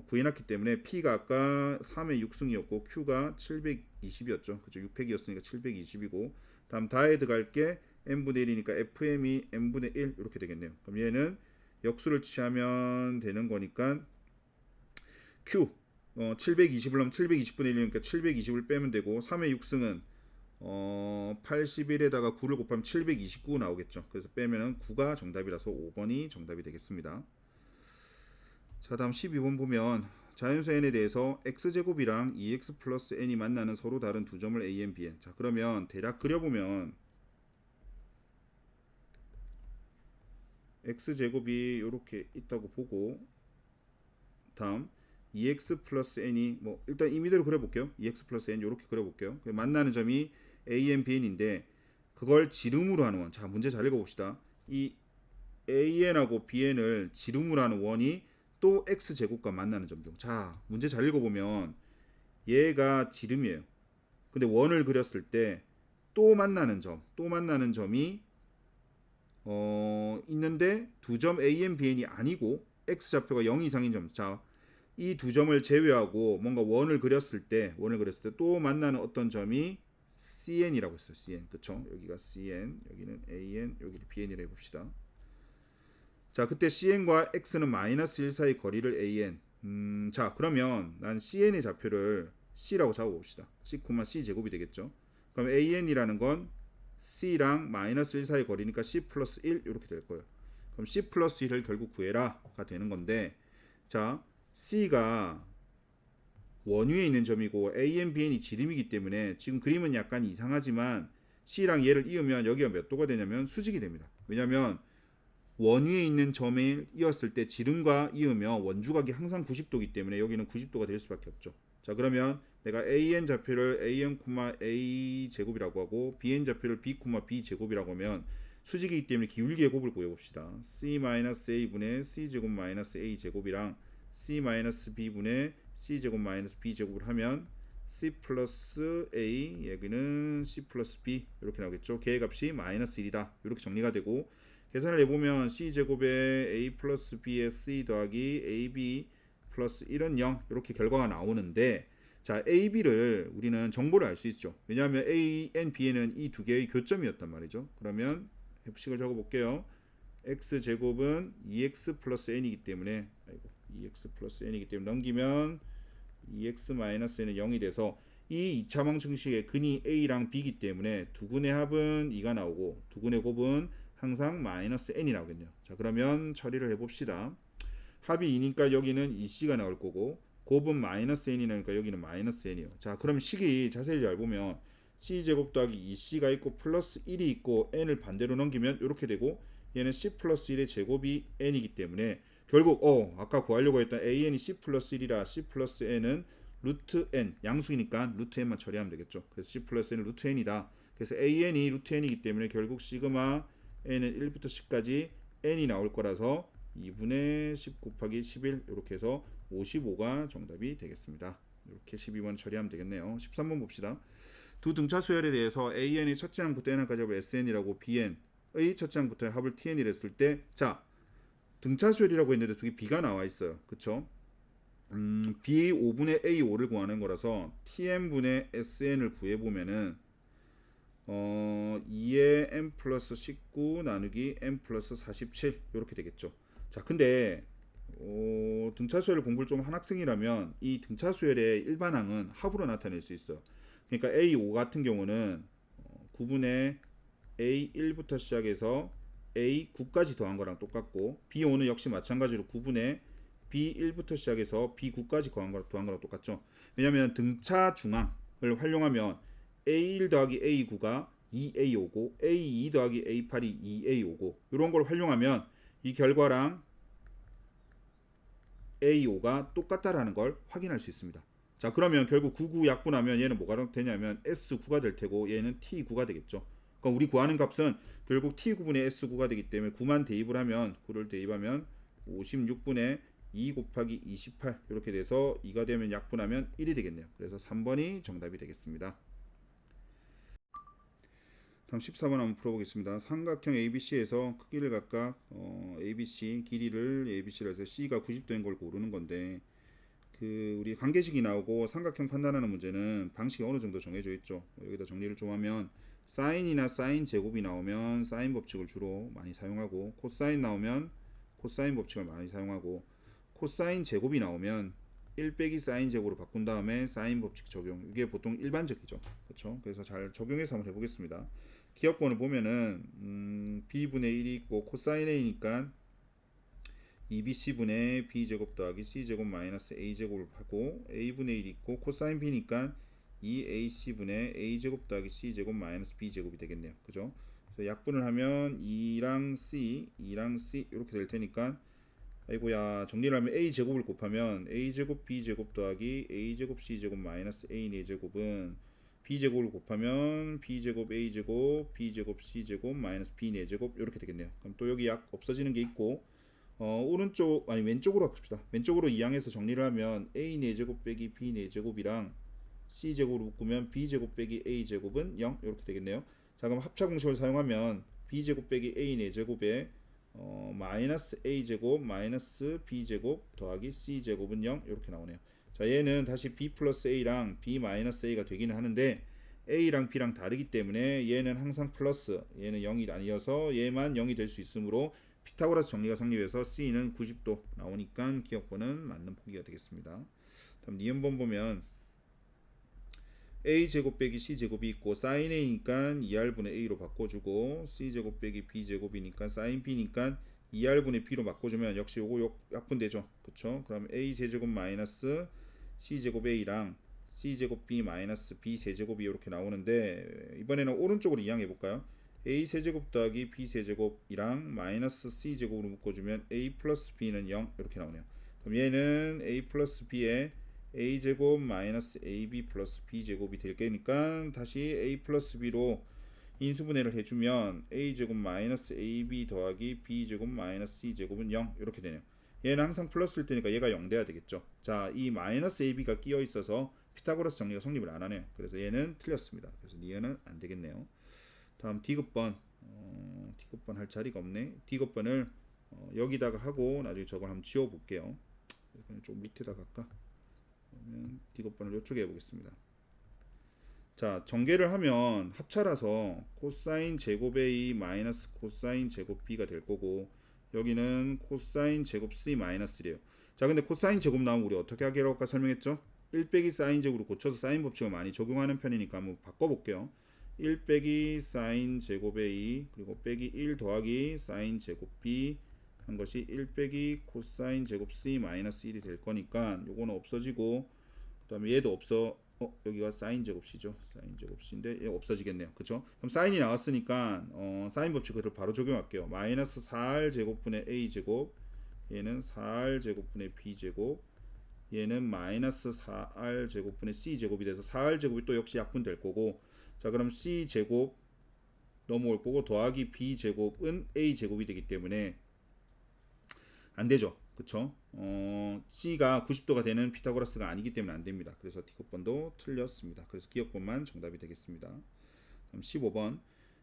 구해놨기 때문에 P가 아까 3의 6승이었고 Q가 720이었죠. 그죠? 600이었으니까 720이고 다음 다에 들어갈 게 n분의 1이니까 fm이 n분의 1 이렇게 되겠네요. 그럼 얘는 역수를 취하면 되는 거니까 Q 720을 넣으면 720분의 1이니까 720을 빼면 되고 3의 6승은 81에다가 9를 곱하면 729 나오겠죠. 그래서 빼면은 9가 정답이라서 5번이 정답이 되겠습니다. 자, 다음 12번 보면 자연수 n에 대해서 x제곱이랑 2x 플러스 n이 만나는 서로 다른 두 점을 a, n, b, n. 자, 그러면 대략 그려보면 x제곱이 이렇게 있다고 보고 다음 2x 플러스 n이 뭐 일단 임의대로 그려볼게요. 2x 플러스 n 이렇게 그려볼게요. 만나는 점이 a, n, b, n인데 그걸 지름으로 하는 원. 자, 문제 잘 읽어봅시다. 이 a, n하고 b, n을 지름으로 하는 원이 또 x제곱과 만나는 점이죠. 자, 문제 잘 읽어보면 얘가 지름이에요. 근데 원을 그렸을 때 또 만나는 점이 있는데 두 점 a, n, b, n이 아니고 x좌표가 0 이상인 점. 자, 이 두 점을 제외하고 뭔가 원을 그렸을 때 또 만나는 어떤 점이 cn이라고 했어요. cn. 그쵸? 여기가 cn, 여기는 an, 여기를 bn이라 해봅시다. 자, 그때 cn과 x는 마이너스 1 사이 거리를 an. 자, 그러면 난 cn의 좌표를 c라고 잡아봅시다. c, c 제곱이 되겠죠. 그럼 an이라는 건 c랑 마이너스 1 사이 거리니까 c 플러스 1 이렇게 될 거예요. 그럼 c 플러스 1을 결국 구해라가 되는 건데, 자, c가 원위에 있는 점이고 an, bn이 지름이기 때문에 지금 그림은 약간 이상하지만 c랑 얘를 이으면 여기가 몇 도가 되냐면 수직이 됩니다. 왜냐면 원위에 있는 점을 이었을 때 지름과 이으면 원주각이 항상 90도이기 때문에 여기는 90도가 될 수밖에 없죠. 자, 그러면 내가 an 좌표를 an, a 제곱이라고 하고 bn 좌표를 b, b 제곱이라고 하면 수직이기 때문에 기울기의 곱을 구해봅시다. c-a분의 c제곱 마이너스 a 제곱이랑 c-b분의 c제곱 마이너스 b 제곱을 하면 c 플러스 a, 여기는 c 플러스 b 이렇게 나오겠죠. 걔의 값이 마이너스 1이다. 이렇게 정리가 되고 계산을 해보면 c제곱에 a 플러스 b의 c 더하기 ab 플러스 1은 0 이렇게 결과가 나오는데, 자, ab를 우리는 정보를 알 수 있죠. 왜냐하면 a, n, b는 이 두 개의 교점이었단 말이죠. 그러면 heb식을 적어볼게요. x제곱은 2x 플러스 n이기 때문에 2x 플러스 n이기 때문에 넘기면 2x 마이너스 n은 0이 돼서 이 2차방 증식의 근이 a랑 b이기 때문에 두 근의 합은 2가 나오고 두 근의 곱은 항상 마이너스 n이 나오겠네요. 자, 그러면 처리를 해봅시다. 합이 2니까 여기는 2c가 나올 거고 곱은 마이너스 n이 나오니까 여기는 마이너스 n이요. 자, 그럼 식이 자세히 잘 보면 c제곱 더하기 2c가 있고 플러스 1이 있고 n을 반대로 넘기면 이렇게 되고 얘는 c 플러스 1의 제곱이 n이기 때문에 결국 아까 구하려고 했던 an이 c 플러스 1이라 c 플러스 n은 루트 n, 양수이니까 루트 n만 처리하면 되겠죠. 그래서 c 플러스 n은 루트 n이다. 그래서 an이 루트 n이기 때문에 결국 시그마 n은 1부터 10까지 n이 나올 거라서 2분의 10 곱하기 11 이렇게 해서 55가 정답이 되겠습니다. 이렇게 12번 처리하면 되겠네요. 13번 봅시다. 두 등차 수열에 대해서 an의 첫째 항부터 n항까지 합을 sn이라고 bn의 첫째 항부터 합을 tn이라 했을 때, 자, 등차 수열이라고 했는데 두 개 b가 나와 있어요. 그쵸? b 5분의 a 5를 구하는 거라서 tn분의 sn을 구해보면은 2의 n 플러스 19 나누기 n 플러스 47 이렇게 되겠죠. 자, 근데 등차수열을 공부를 좀 한 학생이라면 이 등차수열의 일반항은 합으로 나타낼 수 있어요. 그러니까 A5 같은 경우는 9분의 A1부터 시작해서 A9까지 더한 거랑 똑같고 B5는 역시 마찬가지로 9분의 B1부터 시작해서 B9까지 더한 거랑 똑같죠. 왜냐하면 등차 중항을 활용하면 A1 더하기 A9가 2A5고 A2 더하기 A8이 2A5고 이런 걸 활용하면 이 결과랑 A5가 똑같다라는 걸 확인할 수 있습니다. 자, 그러면 결국 99 약분하면 얘는 뭐가 되냐면 S9가 될 테고 얘는 T9가 되겠죠. 그러니까 우리 구하는 값은 결국 t9분의 s9가 되기 때문에 9만 대입을 하면 9를 대입하면 56분의 2 곱하기 28 이렇게 돼서 2가 되면 약분하면 1이 되겠네요. 그래서 3번이 정답이 되겠습니다. 다음 14번 한번 풀어보겠습니다. 삼각형 ABC에서 크기를 각각 ABC 길이를 ABC라 해서 C가 90도인 걸 고르는 건데 그 우리 관계식이 나오고 삼각형 판단하는 문제는 방식이 어느 정도 정해져 있죠. 여기다 정리를 좀 하면 사인이나 사인 제곱이 나오면 사인 법칙을 주로 많이 사용하고 코사인 나오면 코사인 법칙을 많이 사용하고 코사인 제곱이 나오면 1 빼기 사인 제곱으로 바꾼 다음에 사인 법칙 적용. 이게 보통 일반적이죠. 그렇죠? 그래서 잘 적용해서 한번 해보겠습니다. 기억번을 보면은 b분의 1이 있고 코사인 a니까 2bc분의 b제곱 더하기 c제곱 마이너스 a제곱을 하고 a분의 1이 있고 코사인 b니까 2ac분의 a제곱 더하기 c제곱 마이너스 b제곱이 되겠네요. 그죠? 그래서 약분을 하면 2랑 c 이렇게 될 테니까 아이고야 정리를 하면 a제곱을 곱하면 a제곱 b제곱 더하기 a제곱 c제곱 마이너스 a 4제곱은 b제곱을 곱하면 b제곱 a제곱 b제곱 c제곱 마이너스 b 4제곱 이렇게 되겠네요. 그럼 또 여기 약 없어지는 게 있고 오른쪽 아니 왼쪽으로 합시다. 왼쪽으로 이항해서 정리를 하면 a 4제곱 빼기 b 4제곱이랑 c제곱으로 묶으면 b제곱 빼기 a제곱은 0 이렇게 되겠네요. 자 그럼 합차 공식을 사용하면 b제곱 빼기 a 4제곱에 마이너스 a제곱 마이너스 b제곱 더하기 c제곱은 0 이렇게 나오네요. 자 얘는 다시 b 플러스 a랑 b 마이너스 a가 되기는 하는데 a랑 b랑 다르기 때문에 얘는 항상 플러스 얘는 0이 아니어서 얘만 0이 될 수 있으므로 피타고라스 정리가 성립해서 c는 90도 나오니까 기억번은 맞는 포기가 되겠습니다. 다음 니은번 보면 a제곱 빼기 c제곱이 있고 sin a니까 2r분의 a로 바꿔주고 c제곱 빼기 b제곱이니까 sin b니까 2r분의 b로 바꿔주면 역시 요거 약분되죠. 그쵸? 그럼 a 세제곱 마이너스 c제곱 a랑 c제곱 b 마이너스 b 세제곱이 이렇게 나오는데 이번에는 오른쪽으로 이항해 볼까요? a 세제곱 더하기 b 세제곱이랑 마이너스 c제곱으로 묶어주면 a 플러스 b는 0 이렇게 나오네요. 그럼 얘는 a 플러스 b에 a제곱 마이너스 ab 플러스 b제곱이 될 거니까 다시 a 플러스 b로 인수분해를 해주면 a제곱 마이너스 ab 더하기 b제곱 마이너스 c제곱은 0 이렇게 되네요. 얘는 항상 플러스일 테니까 얘가 0 돼야 되겠죠. 자, 이 마이너스 ab가 끼어 있어서 피타고라스 정리가 성립을 안 하네요. 그래서 얘는 틀렸습니다. 그래서 니은은 안 되겠네요. 다음 D급번 D급번 할 자리가 없네. D급번을 여기다가 하고 나중에 저걸 한번 지워 볼게요. 좀 밑에다 갈까? 그러면 D급번을 이쪽에 해보겠습니다. 자 전개를 하면 합차라서 코사인 제곱 A 마이너스 코사인 제곱 B가 될 거고 여기는 코사인 제곱 C 마이너스 1이에요. 자 근데 코사인 제곱 나오면 우리 어떻게 하기로 아까 설명했죠? 1 빼기 사인 제곱으로 고쳐서 사인 법칙을 많이 적용하는 편이니까 한번 바꿔볼게요. 1 빼기 사인 제곱 A 그리고 빼기 1 더하기 사인 제곱 B 한 것이 1 빼기 코사인 제곱 C 마이너스 1이 될 거니까 요거는 없어지고 그 다음에 얘도 없어 여기가 사인 제곱 C죠. 사인 제곱 C인데 얘 없어지겠네요. 그쵸? 그럼 사인이 나왔으니까 사인 법칙을 바로 적용할게요. 마이너스 4R 제곱분의 A 제곱 얘는 4R 제곱분의 B 제곱 얘는 마이너스 4R 제곱분의 C 제곱이 돼서 4R 제곱이 또 역시 약분될 거고 자 그럼 C 제곱 넘어올 거고 더하기 B 제곱은 A 제곱이 되기 때문에 안 되죠. 그쵸? C가 90도가 되는 피타고라스가 아니기 때문에 안 됩니다. 그래서 D급번도 틀렸습니다. 그래서 기억번만 정답이 되겠습니다. 그럼 15번.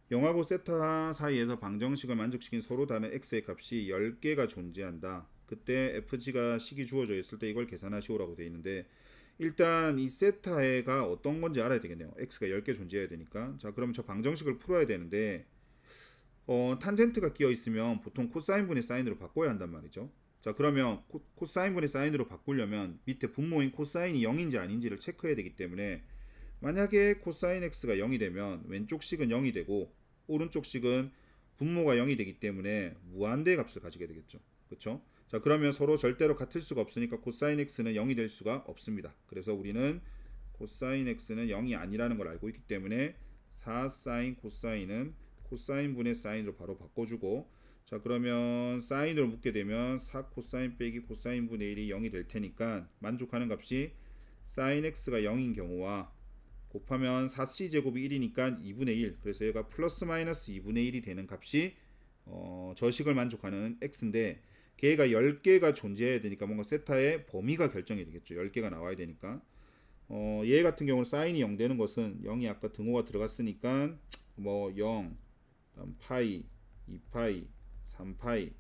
0하고 세타 사이에서 방정식을 만족시킨 서로 다른 x의 값이 10개가 존재한다. 그때 fg가 식이 주어져 있을 때 이걸 계산하시오라고 되어 있는데 일단 이 세타가 어떤 건지 알아야 되겠네요. x가 10개 존재해야 되니까. 자, 그럼 저 방정식을 풀어야 되는데 탄젠트가 끼어 있으면 보통 코사인분의 사인으로 바꿔야 한단 말이죠. 자 그러면 코사인분의 사인으로 바꾸려면 밑에 분모인 코사인이 0인지 아닌지를 체크해야 되기 때문에 만약에 코사인 x가 0이 되면 왼쪽 식은 0이 되고 오른쪽 식은 분모가 0이 되기 때문에 무한대의 값을 가지게 되겠죠. 그렇죠? 자 그러면 서로 절대로 같을 수가 없으니까 코사인 x는 0이 될 수가 없습니다. 그래서 우리는 코사인 x는 0이 아니라는 걸 알고 있기 때문에 4사인 코사인은 코사인 분의 사인으로 바로 바꿔주고 자 그러면 사인으로 묶게 되면 4 코사인 빼기 코사인 분의 1이 0이 될 테니까 만족하는 값이 사인 x가 0인 경우와 곱하면 4c제곱이 1이니까 2분의 1. 그래서 얘가 플러스 마이너스 2분의 1이 되는 값이 저식을 만족하는 x인데 걔가 10개가 존재해야 되니까 뭔가 세타의 범위가 결정이 되겠죠. 10개가 나와야 되니까. 얘 같은 경우는 사인이 0 되는 것은 0이 아까 등호가 들어갔으니까 뭐 0, 다음 파이, 2파이, 3파이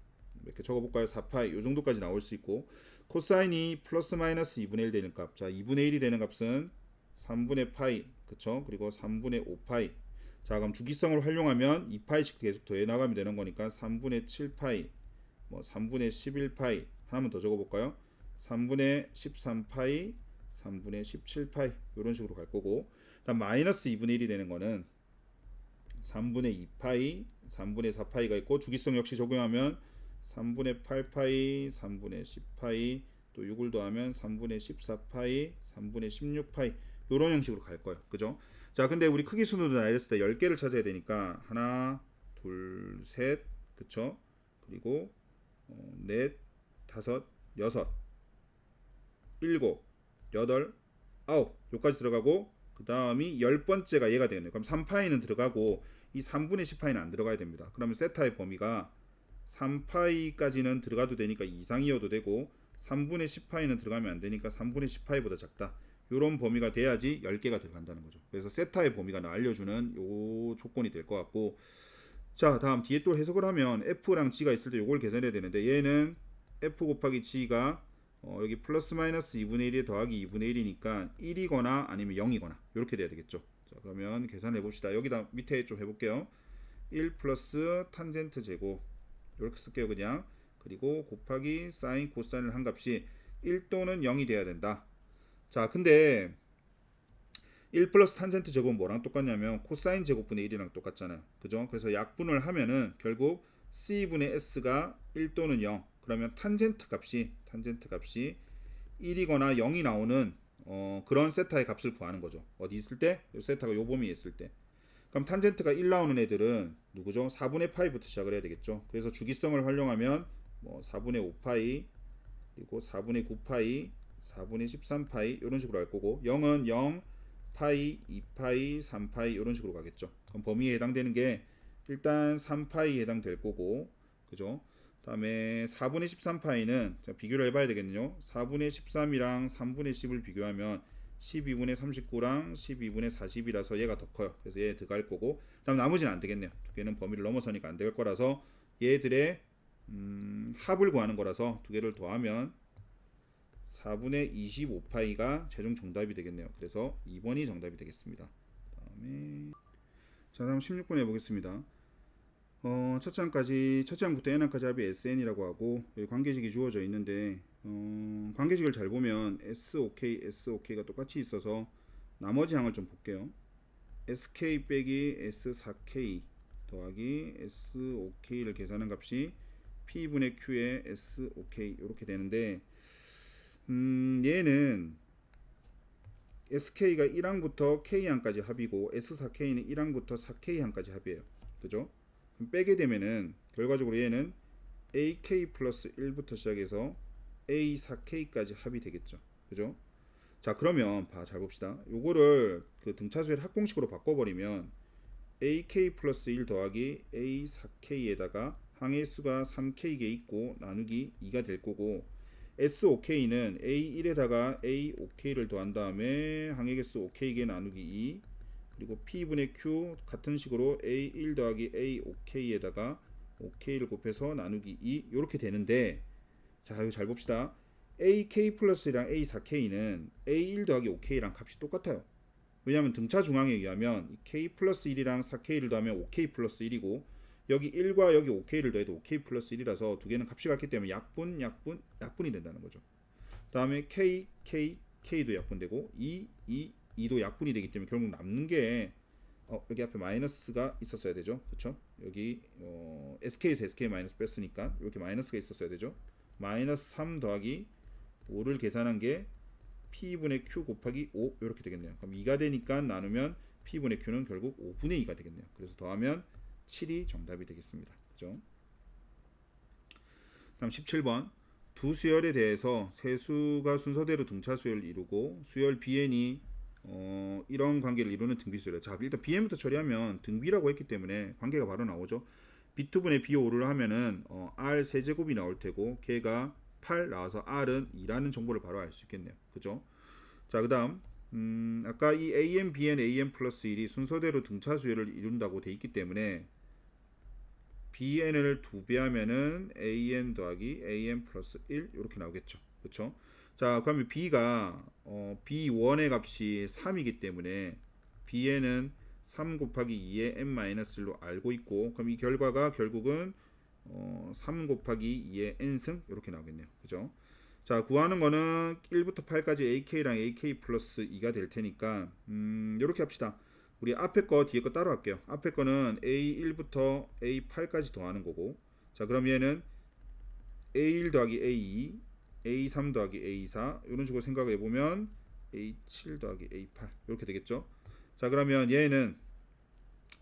이렇게 적어볼까요? 4파이 요 정도까지 나올 수 있고 코사인이 플러스 마이너스 2분의 1 되는 값. 자, 2분의 1이 되는 값은 3분의 파이, 그쵸? 그리고 3분의 5파이. 자, 그럼 주기성을 활용하면 2파이씩 계속 더해 나가면 되는 거니까 3분의 7파이, 뭐 3분의 11파이 하나만 더 적어볼까요? 3분의 13파이, 3분의 17파이 이런 식으로 갈 거고, 다음 마이너스 2분의 1이 되는 거는 3분의 2파이, 3분의 4파이가 있고 주기성 역시 적용하면 3분의 8파이, 3분의 10파이, 또 6을 더하면 3분의 14파이, 3분의 16파이 이런 형식으로 갈 거예요. 그죠? 자, 근데 우리 크기 순으로 나열했을 때 10개를 찾아야 되니까 하나, 둘, 셋, 그쵸? 그리고 넷, 다섯, 여섯, 일곱, 여덟, 아홉 요까지 들어가고 그 다음이 10번째가 얘가 되겠네요. 그럼 3파이는 들어가고 이 3분의 10파이는 안 들어가야 됩니다. 그러면 세타의 범위가 3파이까지는 들어가도 되니까 이상이어도 되고 3분의 10파이는 들어가면 안 되니까 3분의 10파이보다 작다. 이런 범위가 돼야지 10개가 들어간다는 거죠. 그래서 세타의 범위가 알려주는 요 조건이 될 것 같고, 자, 다음 뒤에 또 해석을 하면 F랑 G가 있을 때 요걸 계산해야 되는데 얘는 F 곱하기 G가 여기 플러스 마이너스 2분의 1에 더하기 2분의 1이니까 1이거나 아니면 0이거나 이렇게 돼야 되겠죠. 자, 그러면 계산해 봅시다. 여기다 밑에 좀 해볼게요. 1 플러스 탄젠트 제곱 이렇게 쓸게요 그냥. 그리고 곱하기 사인 코사인을 한 값이 1 또는 0이 돼야 된다. 자, 근데 1 플러스 탄젠트 제곱은 뭐랑 똑같냐면 코사인 제곱분의 1이랑 똑같잖아요. 그죠? 그래서 약분을 하면은 결국 C분의 S가 1 또는 0. 그러면 탄젠트 값이 1이거나 0이 나오는 그런 세타의 값을 구하는 거죠. 어디 있을 때? 이 세타가 요 범위에 있을 때. 그럼 탄젠트가 1 나오는 애들은 누구죠? 4분의 파이부터 시작을 해야 되겠죠. 그래서 주기성을 활용하면 뭐 4분의 5파이, 그리고 4분의 9파이, 4분의 13파이 이런 식으로 할 거고, 0은 0, 파이, 2파이, 3파이 이런 식으로 가겠죠. 그럼 범위에 해당되는 게 일단 3파이에 해당될 거고, 그죠? 다음에 4분의 13파이는 비교를 해봐야 되겠네요. 4분의 13이랑 3분의 10을 비교하면 12분의 39랑 12분의 40이라서 얘가 더 커요. 그래서 얘 들어갈 거고, 다음 나머지는 안 되겠네요. 두 개는 범위를 넘어서니까 안 될 거라서 얘들의 합을 구하는 거라서 두 개를 더하면 4분의 25파이가 최종 정답이 되겠네요. 그래서 2번이 정답이 되겠습니다. 다음 16번 해보겠습니다. 첫 장부터 n항까지 합이 sn이라고 하고 여기 관계식이 주어져 있는데 관계식을 잘 보면 SOK가 똑같이 있어서 나머지 항을 좀 볼게요. SK 빼기 S4K 더하기 SOK를 계산한 값이 P분의 Q의 SOK 이렇게 되는데 얘는 SK가 1항부터 K항까지 합이고 S4K는 1항부터 4K항까지 합이에요. 그죠? 그럼 빼게 되면은 결과적으로 얘는 AK 플러스 1부터 시작해서 A4K까지 합이 되겠죠. 그죠? 자, 그러면 잘 봅시다. 요거를 그 등차수의 합공식으로 바꿔버리면 AK 플러스 1 더하기 A4K에다가 항의 수가 3K개 있고 나누기 2가 될 거고, SOK는 A1에다가 A5K를 더한 다음에 항의 개수 5K개 나누기 2, 그리고 P분의 Q 같은 식으로 A1 더하기 A5K에다가 5K를 곱해서 나누기 2 이렇게 되는데, 자, 이거 잘 봅시다. AK 플러스랑 A4K는 A1 더하기 5K랑 값이 똑같아요. 왜냐하면 등차 중앙에 의하면 K 플러스 1이랑 4K를 더하면 5K 플러스 1이고 여기 1과 여기 5K를 더해도 5K 플러스 1이라서 두 개는 값이 같기 때문에 약분이 된다는 거죠. 다음에 K도 약분되고 2도 약분이 되기 때문에 결국 남는 게 여기 앞에 마이너스가 있었어야 되죠. 그쵸? 여기 SK에서 SK 마이너스 뺐으니까 이렇게 마이너스가 있었어야 되죠. 마이너스 3 더하기 5를 계산한 게 P분의 Q 곱하기 5 이렇게 되겠네요. 그럼 2가 되니까 나누면 P분의 Q는 결국 5분의 2가 되겠네요. 그래서 더하면 7이 정답이 되겠습니다. 그죠? 다음 17번. 두 수열에 대해서 세 수가 순서대로 등차 수열을 이루고 수열 BN이 이런 관계를 이루는 등비수래. 자, 일단 bn부터 처리하면 등비라고 했기 때문에 관계가 바로 나오죠. b2분의 b5를 하면은 r 세제곱이 나올 테고 걔가 8 나와서 r은 2라는 정보를 바로 알 수 있겠네요. 그죠? 자, 그다음 아까 이 an, bn, an 플러스 1이 순서대로 등차수열을 이룬다고 돼 있기 때문에 bn을 2배 하면은 an 더하기 an 플러스 1 이렇게 나오겠죠. 그렇죠? 자, 그러면 b가 b1의 값이 3이기 때문에 bn은 3 곱하기 2의 n-1로 알고 있고, 그럼 이 결과가 결국은 3 곱하기 2의 n승 이렇게 나오겠네요. 그죠? 자, 구하는 거는 1부터 8까지 ak랑 ak 플러스 2가 될 테니까 이렇게 합시다. 우리 앞에 거 뒤에 거 따로 할게요. 앞에 거는 a1부터 a8까지 더하는 거고, 자, 그럼 얘는 a1 더하기 a2 a3 더하기 a4 이런 식으로 생각해 보면 a7 더하기 a8 이렇게 되겠죠. 자, 그러면 얘는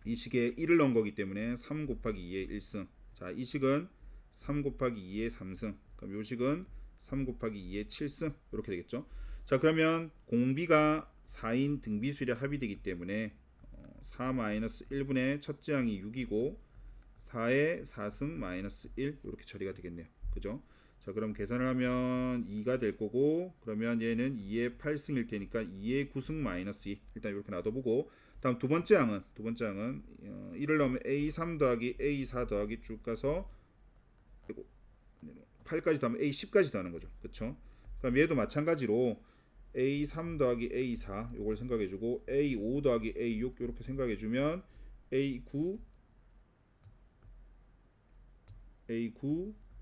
이 식에 1을 넣은 거기 때문에 3 곱하기 2의 1승. 자, 이 식은 3 곱하기 2의 3승. 그럼 요 식은 3 곱하기 2의 7승 이렇게 되겠죠. 자, 그러면 공비가 4인 등비수열의 합이 되기 때문에 4-1분의 첫째 항이 6이고 4의 4승 마이너스 1 이렇게 처리가 되겠네요. 그죠? 자, 그럼 계산을 하면 2가 될 거고, 그러면 얘는 2의 8승일 테니까 2의 9승 마이너스 2 일단 이렇게 놔둬보고, 다음 두 번째 항은 1을 넣으면 a3 더하기 a4 더하기 쭉 가서 8까지 더하면 a10까지 더하는 거죠. 그쵸? 그럼 얘도 마찬가지로 a3 더하기 a4 요걸 생각해주고 a5 더하기 a6 이렇게 생각해주면 a9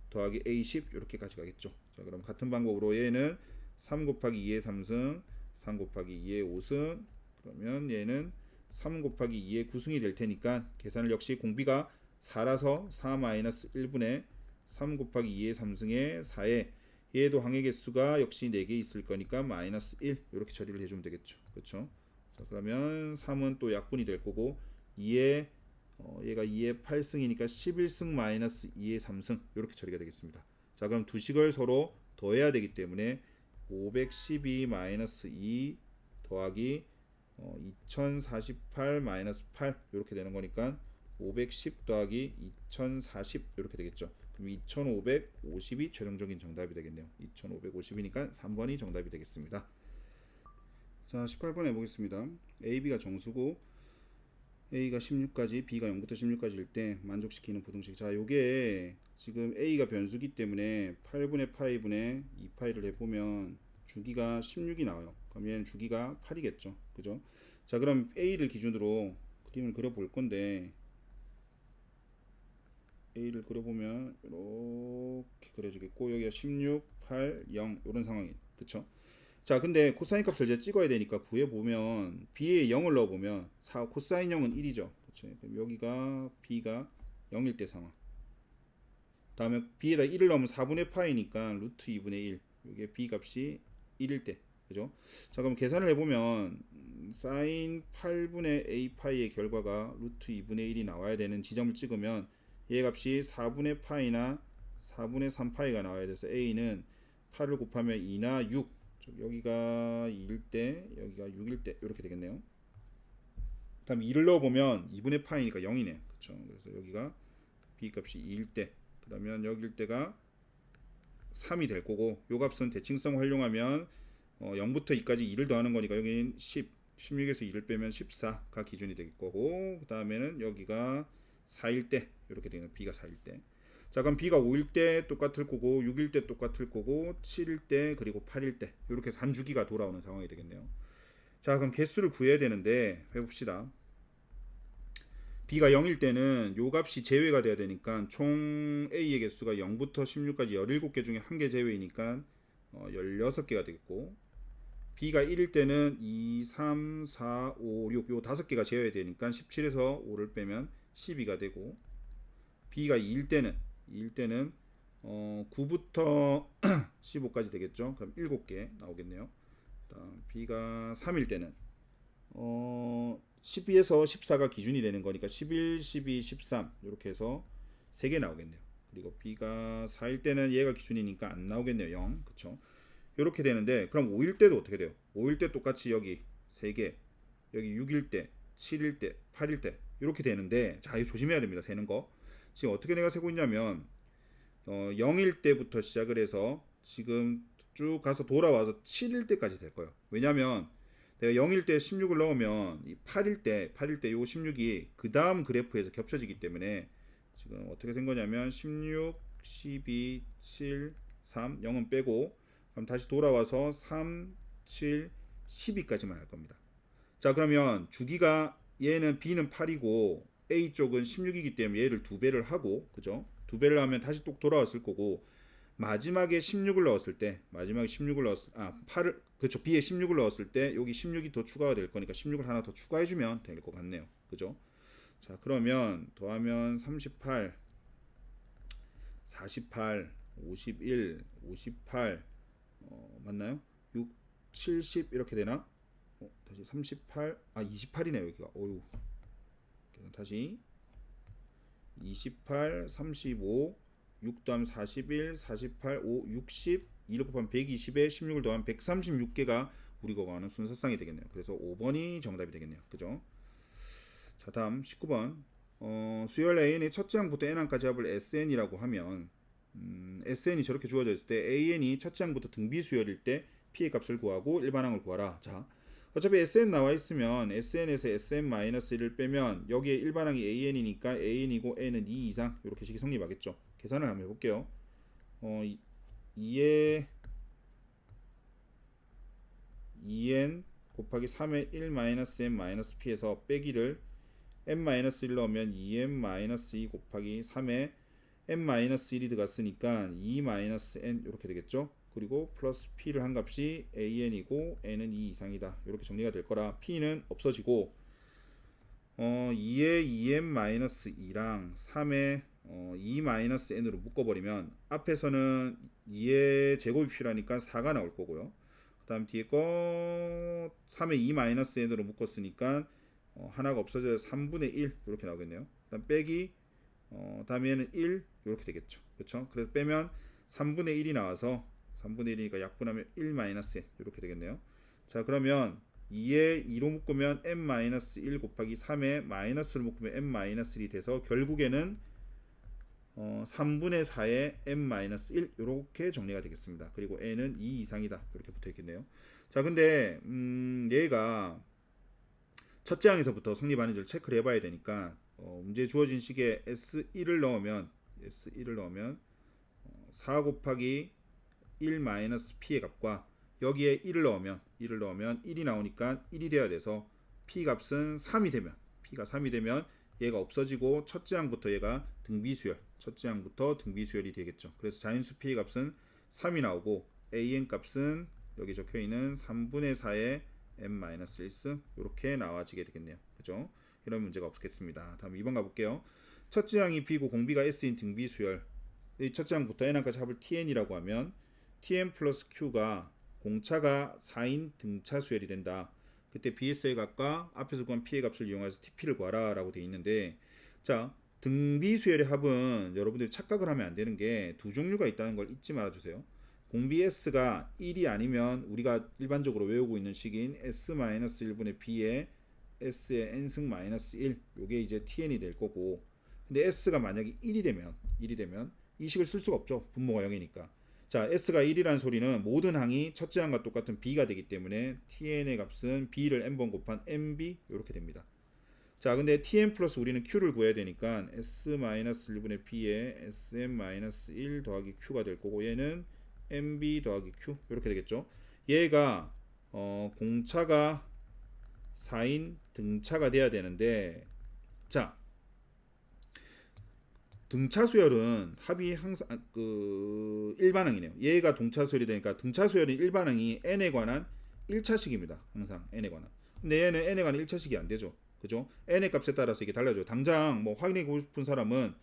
더하기 a10 이렇게까지 가겠죠. 자, 그럼 같은 방법으로 얘는 3 곱하기 2의 3승 3 곱하기 2의 5승, 그러면 얘는 3 곱하기 2의 9승이 될 테니까 계산을 역시 공비가 4라서 4-1분의 3 곱하기 2의 3승의 4에 얘도 항의 개수가 역시 4개 있을 거니까 마이너스 1 이렇게 처리를 해주면 되겠죠. 그렇죠? 자, 그러면 3은 또 약분이 될 거고 2의 얘가 2의 8승이니까 11승 마이너스 2의 3승 이렇게 처리가 되겠습니다. 자, 그럼 두 식을 서로 더해야 되기 때문에 512 마이너스 2 더하기 2048 마이너스 8 이렇게 되는 거니까 510 더하기 2040 이렇게 되겠죠. 그럼 2550이 최종적인 정답이 되겠네요. 2550이니까 3번이 정답이 되겠습니다. 자, 18번 해보겠습니다. AB가 정수고 A가 16까지 B가 0부터 16까지일 때 만족시키는 부등식. 자, 요게 지금 A가 변수기 때문에 8분의 파이분의 2파이를 해보면 주기가 16이 나와요. 그럼 얘는 주기가 8이겠죠. 그죠? 자, 그럼 A를 기준으로 그림을 그려볼 건데 A를 그려보면 이렇게 그려지겠고 여기가 16, 8, 0 이런 상황이 그쵸? 자, 근데 코사인 값을 이제 찍어야 되니까 구해보면 B에 0을 넣어보면 코사인 0은 1이죠. 그쵸? 그럼 여기가 B가 0일 때 상황. 다음에 B에다 1을 넣으면 4분의 파이니까 루트 2분의 1. 이게 B 값이 1일 때. 그죠? 자, 그럼 계산을 해보면 사인 8분의 A 파이의 결과가 루트 2분의 1이 나와야 되는 지점을 찍으면 얘 값이 4분의 파이나 4분의 3파이가 나와야 돼서 A는 8을 곱하면 2나 6, 여기가 2일 때 여기가 6일 때 이렇게 되겠네요. 다음 2를 넣어보면 2분의 파이니까 0이네. 그쵸? 그래서 여기가 B 값이 2일 때, 그러면 여기일 때가 3이 될 거고, 요 값은 대칭성 활용하면 0부터 2까지 2를 더하는 거니까 여기는 10, 16에서 2를 빼면 14가 기준이 될 거고, 그 다음에는 여기가 4일 때 이렇게 되는 B가 4일 때. 자, 그럼 B가 5일 때 똑같을 거고 6일 때 똑같을 거고 7일 때 그리고 8일 때 이렇게 한 주기가 돌아오는 상황이 되겠네요. 자, 그럼 개수를 구해야 되는데 해봅시다. B가 0일 때는 요 값이 제외가 돼야 되니까 총 A의 개수가 0부터 16까지 17개 중에 한 개 제외이니까 16개가 되겠고, B가 1일 때는 2, 3, 4, 5, 6 요 5개가 제외해야 되니까 17에서 5를 빼면 12가 되고, B가 2일 때는 9부터 15까지 되겠죠. 그럼 7개 나오겠네요. 다음 B가 3일 때는 12에서 14가 기준이 되는 거니까 11, 12, 13 이렇게 해서 3개 나오겠네요. 그리고 B가 4일 때는 얘가 기준이니까 안 나오겠네요. 0. 그쵸? 이렇게 되는데, 그럼 5일 때도 어떻게 돼요? 5일 때 똑같이 여기 3개, 여기 6일 때, 7일 때, 8일 때 이렇게 되는데, 자, 이거 조심해야 됩니다. 세는 거. 지금 어떻게 내가 세고 있냐면 0일 때부터 시작을 해서 지금 쭉 가서 돌아와서 7일 때까지 될 거예요. 왜냐면 내가 0일 때 16을 넣으면 이 8일 때 요 16이 그 다음 그래프에서 겹쳐지기 때문에 지금 어떻게 된 거냐면 16, 12, 7, 3, 0은 빼고 그럼 다시 돌아와서 3, 7, 12까지만 할 겁니다. 자, 그러면 주기가 얘는 B는 8이고 A 쪽은 16이기 때문에 얘를 2배를 하고, 그죠? 2배를 하면 다시 또 돌아왔을 거고, 마지막에 16을 넣었을 때, 마지막에 16을 넣었, 8을, 그렇죠. B에 16을 넣었을 때, 여기 16이 더 추가가 될 거니까 16을 하나 더 추가해주면 될 것 같네요. 그죠? 자, 그러면 더하면 38, 48, 51, 58, 맞나요? 6, 70 이렇게 되나? 다시 38, 28이네요 여기가. 어유. 다시 28, 35, 6 더하면 41, 48, 5, 60, 2를 곱하면 120에 16을 더하면 136개가 우리가 구하는 순서쌍이 되겠네요. 그래서 5번이 정답이 되겠네요. 그죠? 자, 다음 19번. 수열 AN의 첫째 항부터 N항까지 합을 SN이라고 하면 SN이 저렇게 주어져 있을 때 AN이 첫째 항부터 등비 수열일 때 P의 값을 구하고 일반항을 구하라. 자, 어차피 SN 나와 있으면 SN에서 SN-1을 빼면 여기에 일반항이 AN이니까 AN이고 N은 2 이상 이렇게 식이 성립하겠죠. 계산을 한번 해볼게요. 2에 2n 곱하기 3의 1-n-p에서 빼기를 n-1 넣으면 2n-2 곱하기 3에 n-1이 들어갔으니까 2-n 이렇게 되겠죠. 그리고 플러스 p를 한 값이 an이고 n은 2 이상이다. 이렇게 정리가 될 거라 p는 없어지고 2에 2n-2랑 3에 2-n으로 묶어버리면 앞에서는 2의 제곱이 필요하니까 4가 나올 거고요. 그 다음 뒤에 거 3에 2-n으로 묶었으니까 하나가 없어져서 3분의 1 이렇게 나오겠네요. 그 다음 빼기 다음에는 1 이렇게 되겠죠. 그렇죠? 그래서 빼면 3분의 1이 나와서 3분의 1이니까 약분하면 1-n 이렇게 되겠네요. 자, 그러면 2에 2로 묶으면 n-1 곱하기 3에 마이너스로 묶으면 n-1이 돼서 결국에는 3분의 4에 n-1 이렇게 정리가 되겠습니다. 그리고 n은 2 이상이다 이렇게 붙어 있겠네요. 자, 근데 얘가 첫째 항에서부터 성립하는지를 체크를 해봐야 되니까 문제 주어진 식에 S1을 넣으면 4 곱하기 1-p의 값과 여기에 1을 넣으면 1이 나오니까 1이 돼야 돼서 p 값은 3이 되면 p가 3이 되면 얘가 없어지고 첫째 항부터 얘가 등비수열이 되겠죠. 그래서 자연수 p의 값은 3이 나오고 an 값은 여기 적혀 있는 3분의 4의 n-1 이렇게 나와지게 되겠네요. 그죠? 이런 문제가 없겠습니다. 다음 2번 가볼게요. 첫째 항이 b고 공비가 s인 등비수열. 이 첫째 항부터 n항까지 합을 tn이라고 하면 tn 플러스 q가 공차가 4인 등차 수열이 된다. 그때 bs의 값과 앞에서 구한 p의 값을 이용해서 tp를 구하라 라고 되어 있는데, 자, 등비수열의 합은 여러분들이 착각을 하면 안 되는 게 두 종류가 있다는 걸 잊지 말아주세요. 공비 s가 1이 아니면 우리가 일반적으로 외우고 있는 식인 s-1분의 b에 s의 n승 -1 요게 이제 tn이 될 거고, 근데 s가 만약에 1이 되면 이 식을 쓸 수가 없죠. 분모가 0이니까. 자, s가 1이라는 소리는 모든 항이 첫째 항과 똑같은 b가 되기 때문에 tn의 값은 b를 n번 곱한 nb 이렇게 됩니다. 자, 근데 tn 플러스 우리는 q를 구해야 되니까 s-1분의 b에 sn-1 더하기 q가 될 거고, 얘는 nb 더하기 q 이렇게 되겠죠. 얘가 공차가 4인 등차가 돼야 되는데, 자, 등차 수열은 합이 항상 일반항이네요. 얘가 동차 수열이 되니까 등차 수열은 일반항이 n에 관한 1차식입니다. 항상 n에 관한. 근데 얘는 n에 관한 1차식이 안 되죠. 그죠? n의 값에 따라서 이게 달라져요. 당장 뭐 확인해 보고 싶은 사람은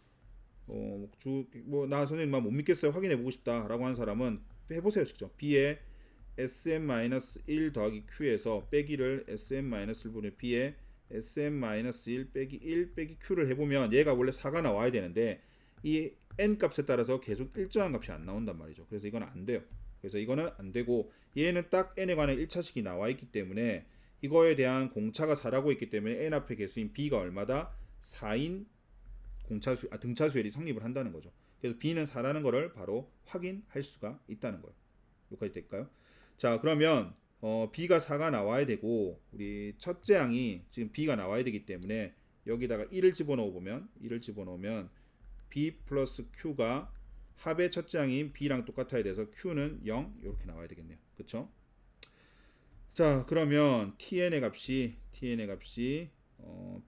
나 선생님 못 믿겠어요. 확인해 보고 싶다라고 하는 사람은 해보세요. 직접. b에 sm-1 더하기 q에서 빼기를 sm-1분의 b에 sm-1 빼기 1 빼기 q를 해보면 얘가 원래 4가 나와야 되는데 이 n 값에 따라서 계속 일정한 값이 안 나온단 말이죠. 그래서 이거는 안 돼요. 그래서 이거는 안 되고, 얘는 딱 n에 관한 1차식이 나와 있기 때문에 이거에 대한 공차가 4라고 있기 때문에 n 앞에 개수인 b가 얼마다? 4인 등차 수열이 성립을 한다는 거죠. 그래서 b는 4라는 거를 바로 확인할 수가 있다는 거예요. 여기까지 될까요? 자, 그러면 b가 4가 나와야 되고 우리 첫째 항이 지금 b가 나와야 되기 때문에 여기다가 1을 집어넣으면 b 플러스 q가 합의 첫째 항인 b랑 똑같아야 돼서 q는 0 이렇게 나와야 되겠네요. 그쵸? 자, 그러면 tn의 값이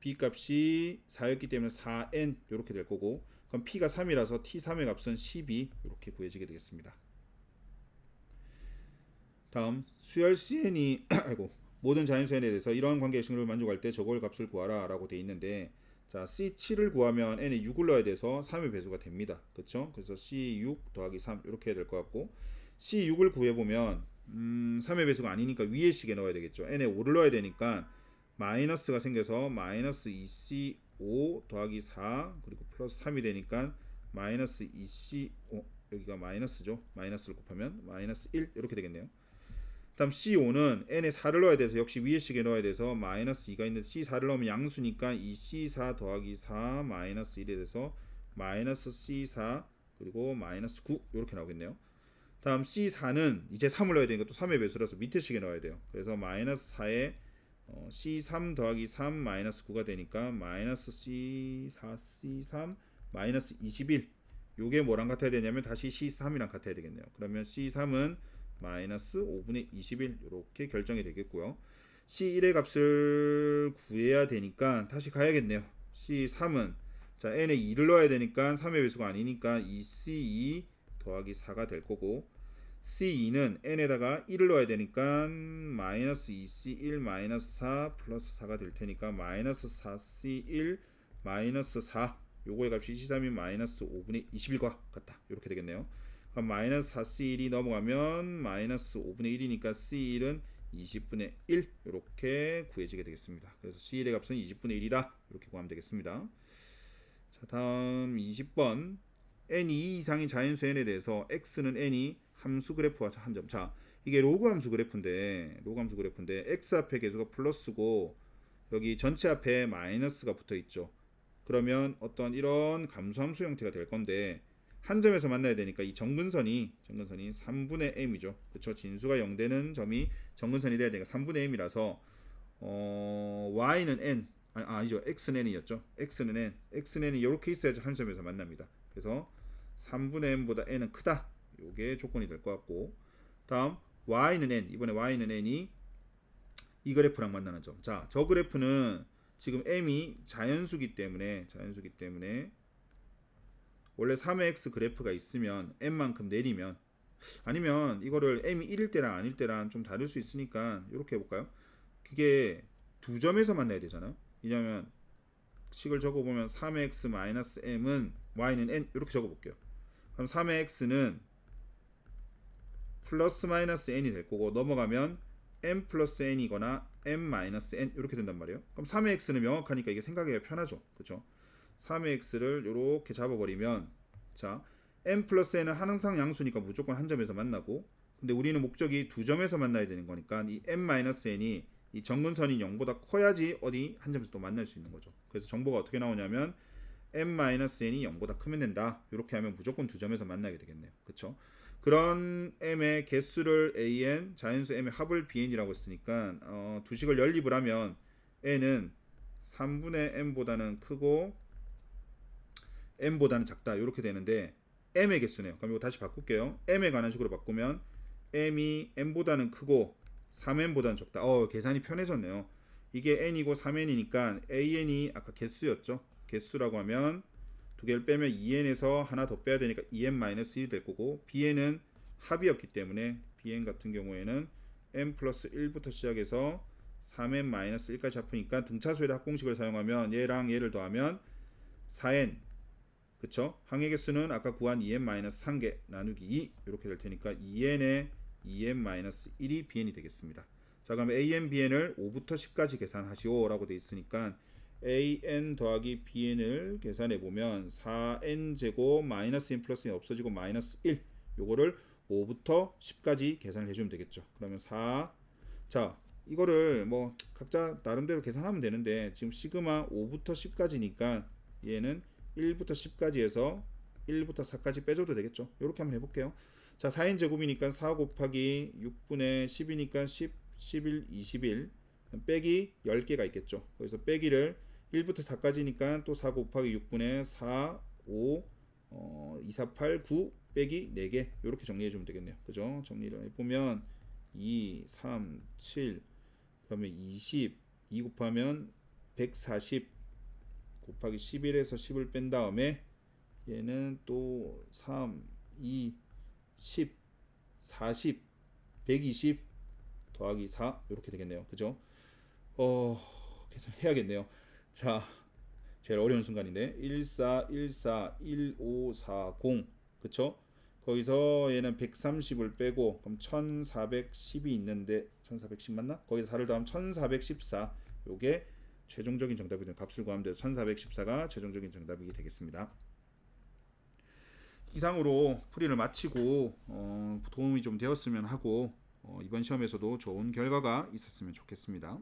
b 값이 4였기 때문에 4n 이렇게 될 거고, 그럼 p가 3이라서 t3의 값은 12 이렇게 구해지게 되겠습니다. 다음 수열 cn이 아이고 모든 자연수에 대해서 이런 관계의 식률을 만족할 때 저걸 값을 구하라 라고 돼 있는데, 자 c7을 구하면 n에 6을 넣어야 돼서 3의 배수가 됩니다. 그쵸? 그래서 c6 더하기 3 이렇게 해야 될 것 같고, c6을 구해보면 3의 배수가 아니니까 위에 식에 넣어야 되겠죠. n에 5를 넣어야 되니까 마이너스가 생겨서 마이너스 2c5 더하기 4 그리고 플러스 3이 되니까 마이너스 2c5, 여기가 마이너스죠. 마이너스를 곱하면 마이너스 1 이렇게 되겠네요. 다음 C5는 n에 4를 넣어야 돼서 역시 위에 식에 넣어야 돼서 마이너스 2가 있는데 C4를 넣으면 양수니까 2C4 더하기 4 마이너스 1에 돼서 마이너스 C4 그리고 마이너스 9 이렇게 나오겠네요. 다음 C4는 이제 3을 넣어야 되니까 또 3의 배수라서 밑에 식에 넣어야 돼요. 그래서 마이너스 4에 C3 더하기 3 마이너스 9가 되니까 마이너스 C4 C3 마이너스 21, 요게 뭐랑 같아야 되냐면 다시 C3이랑 같아야 되겠네요. 그러면 C3은 마이너스 5분의 21 이렇게 결정이 되겠고요. C1의 값을 구해야 되니까 다시 가야겠네요. C3은 자 n에 2를 넣어야 되니까 3의 배수가 아니니까 2C2 더하기 4가 될 거고, C2는 n에다가 1을 넣어야 되니까 마이너스 2C1 마이너스 4 플러스 4가 될 테니까 마이너스 4C1 마이너스 4, 요거의 값이 C3이 마이너스 5분의 21과 같다 이렇게 되겠네요. 그럼 마이너스 4C1이 넘어가면 마이너스 5분의 1이니까 C1은 20분의 1 이렇게 구해지게 되겠습니다. 그래서 C1의 값은 20분의 1이다 이렇게 구하면 되겠습니다. 자, 다음 20번 n이 이상인 자연수 n에 대해서 x는 n이 함수 그래프와 한 점. 자, 이게 로그 함수 그래프인데 x 앞에 개수가 플러스고 여기 전체 앞에 마이너스가 붙어 있죠. 그러면 어떤 이런 감소함수 형태가 될 건데 한 점에서 만나야 되니까 이 정근선이 3분의 m이죠. 그렇죠? 진수가 0되는 점이 정근선이 돼야 되니까 3분의 m이라서 y는 n 아니죠. x는 n이었죠. x는 n이 이렇게 있어야지 한 점에서 만납니다. 그래서 3분의 m보다 n은 크다. 요게 조건이 될 것 같고, 다음 y는 n, 이번에 y는 n이 이 그래프랑 만나는 점. 자, 저 그래프는 지금 m이 자연수기 때문에 원래 3의 x 그래프가 있으면 m만큼 내리면, 아니면 이거를 m이 1일 때랑 아닐 때랑 좀 다를 수 있으니까 이렇게 해볼까요? 그게 두 점에서 만나야 되잖아요. 왜냐면 식을 적어보면 3의 x 마이너스 m은 y는 n 이렇게 적어볼게요. 그럼 3의 x는 플러스 마이너스 n이 될 거고 넘어가면 m 플러스 n이거나 m 마이너스 n 이렇게 된단 말이에요. 그럼 3의 x는 명확하니까 이게 생각하기가 편하죠. 그렇죠? 3의 x를 이렇게 잡아버리면, 자 m 플러스 n은 항상 양수니까 무조건 한 점에서 만나고, 근데 우리는 목적이 두 점에서 만나야 되는 거니까 이 m 마이너스 n이 이 정근선이 0보다 커야지 어디 한 점에서 또 만날 수 있는 거죠. 그래서 정보가 어떻게 나오냐면 m 마이너스 n이 0보다 크면 된다. 이렇게 하면 무조건 두 점에서 만나게 되겠네요. 그렇죠? 그런 m의 개수를 an, 자연수 m의 합을 bn이라고 했으니까 두 식을 연립을 하면 n은 3분의 m보다는 크고 m보다는 작다 이렇게 되는데 m의 개수네요. 그럼 이거 다시 바꿀게요. m에 관한 식으로 바꾸면 m이 m보다는 크고 3n보다는 적다. 계산이 편해졌네요. 이게 n이고 3n이니까 an이 아까 개수였죠. 개수라고 하면 두 개를 빼면 2n에서 하나 더 빼야 되니까 2n-1이 될 거고, bn은 합이었기 때문에 bn 같은 경우에는 n 플러스 1부터 시작해서 3n-1까지 합하니까 등차수열의 합공식을 사용하면 얘랑 얘를 더하면 4n, 그쵸? 항의 개수는 아까 구한 2n-3개 나누기 2 이렇게 될 테니까 2n에 2n-1이 bn이 되겠습니다. 자, 그럼 an, bn을 5부터 10까지 계산하시오 라고 돼 있으니까 an 더하기 bn을 계산해 보면 4n 제곱 마이너스 n 플러스 n 없어지고 마이너스 1, 요거를 5부터 10까지 계산을 해주면 되겠죠. 그러면 4, 자 이거를 뭐 각자 나름대로 계산하면 되는데 지금 시그마 5부터 10까지니까 얘는 1부터 10까지 해서 1부터 4까지 빼줘도 되겠죠. 이렇게 한번 해볼게요. 자, 4인 제곱이니까 4 곱하기 6분의 10이니까 10, 11, 21 빼기 10개가 있겠죠. 거기서 빼기를 1부터 4까지니까 또 4 곱하기 6분의 4, 5, 2, 4, 8, 9 빼기 4개 이렇게 정리해주면 되겠네요. 그죠? 정리를 해보면 2, 3, 7 그러면 20, 2 곱하면 140 곱하기 11에서 10을 뺀 다음에 얘는 또 3, 2, 10, 40, 120 더하기 4 이렇게 되겠네요. 그죠? 계산해야겠네요. 자, 제일 어려운 순간인데 1414 1540 그쵸? 거기서 얘는 130을 빼고 그럼 1410이 있는데 1410 맞나? 거기서 4를 더하면 1414 요게 최종적인 정답이 되는 값을 구하면 돼서 1414가 최종적인 정답이 되겠습니다. 이상으로 풀이를 마치고 도움이 좀 되었으면 하고 이번 시험에서도 좋은 결과가 있었으면 좋겠습니다.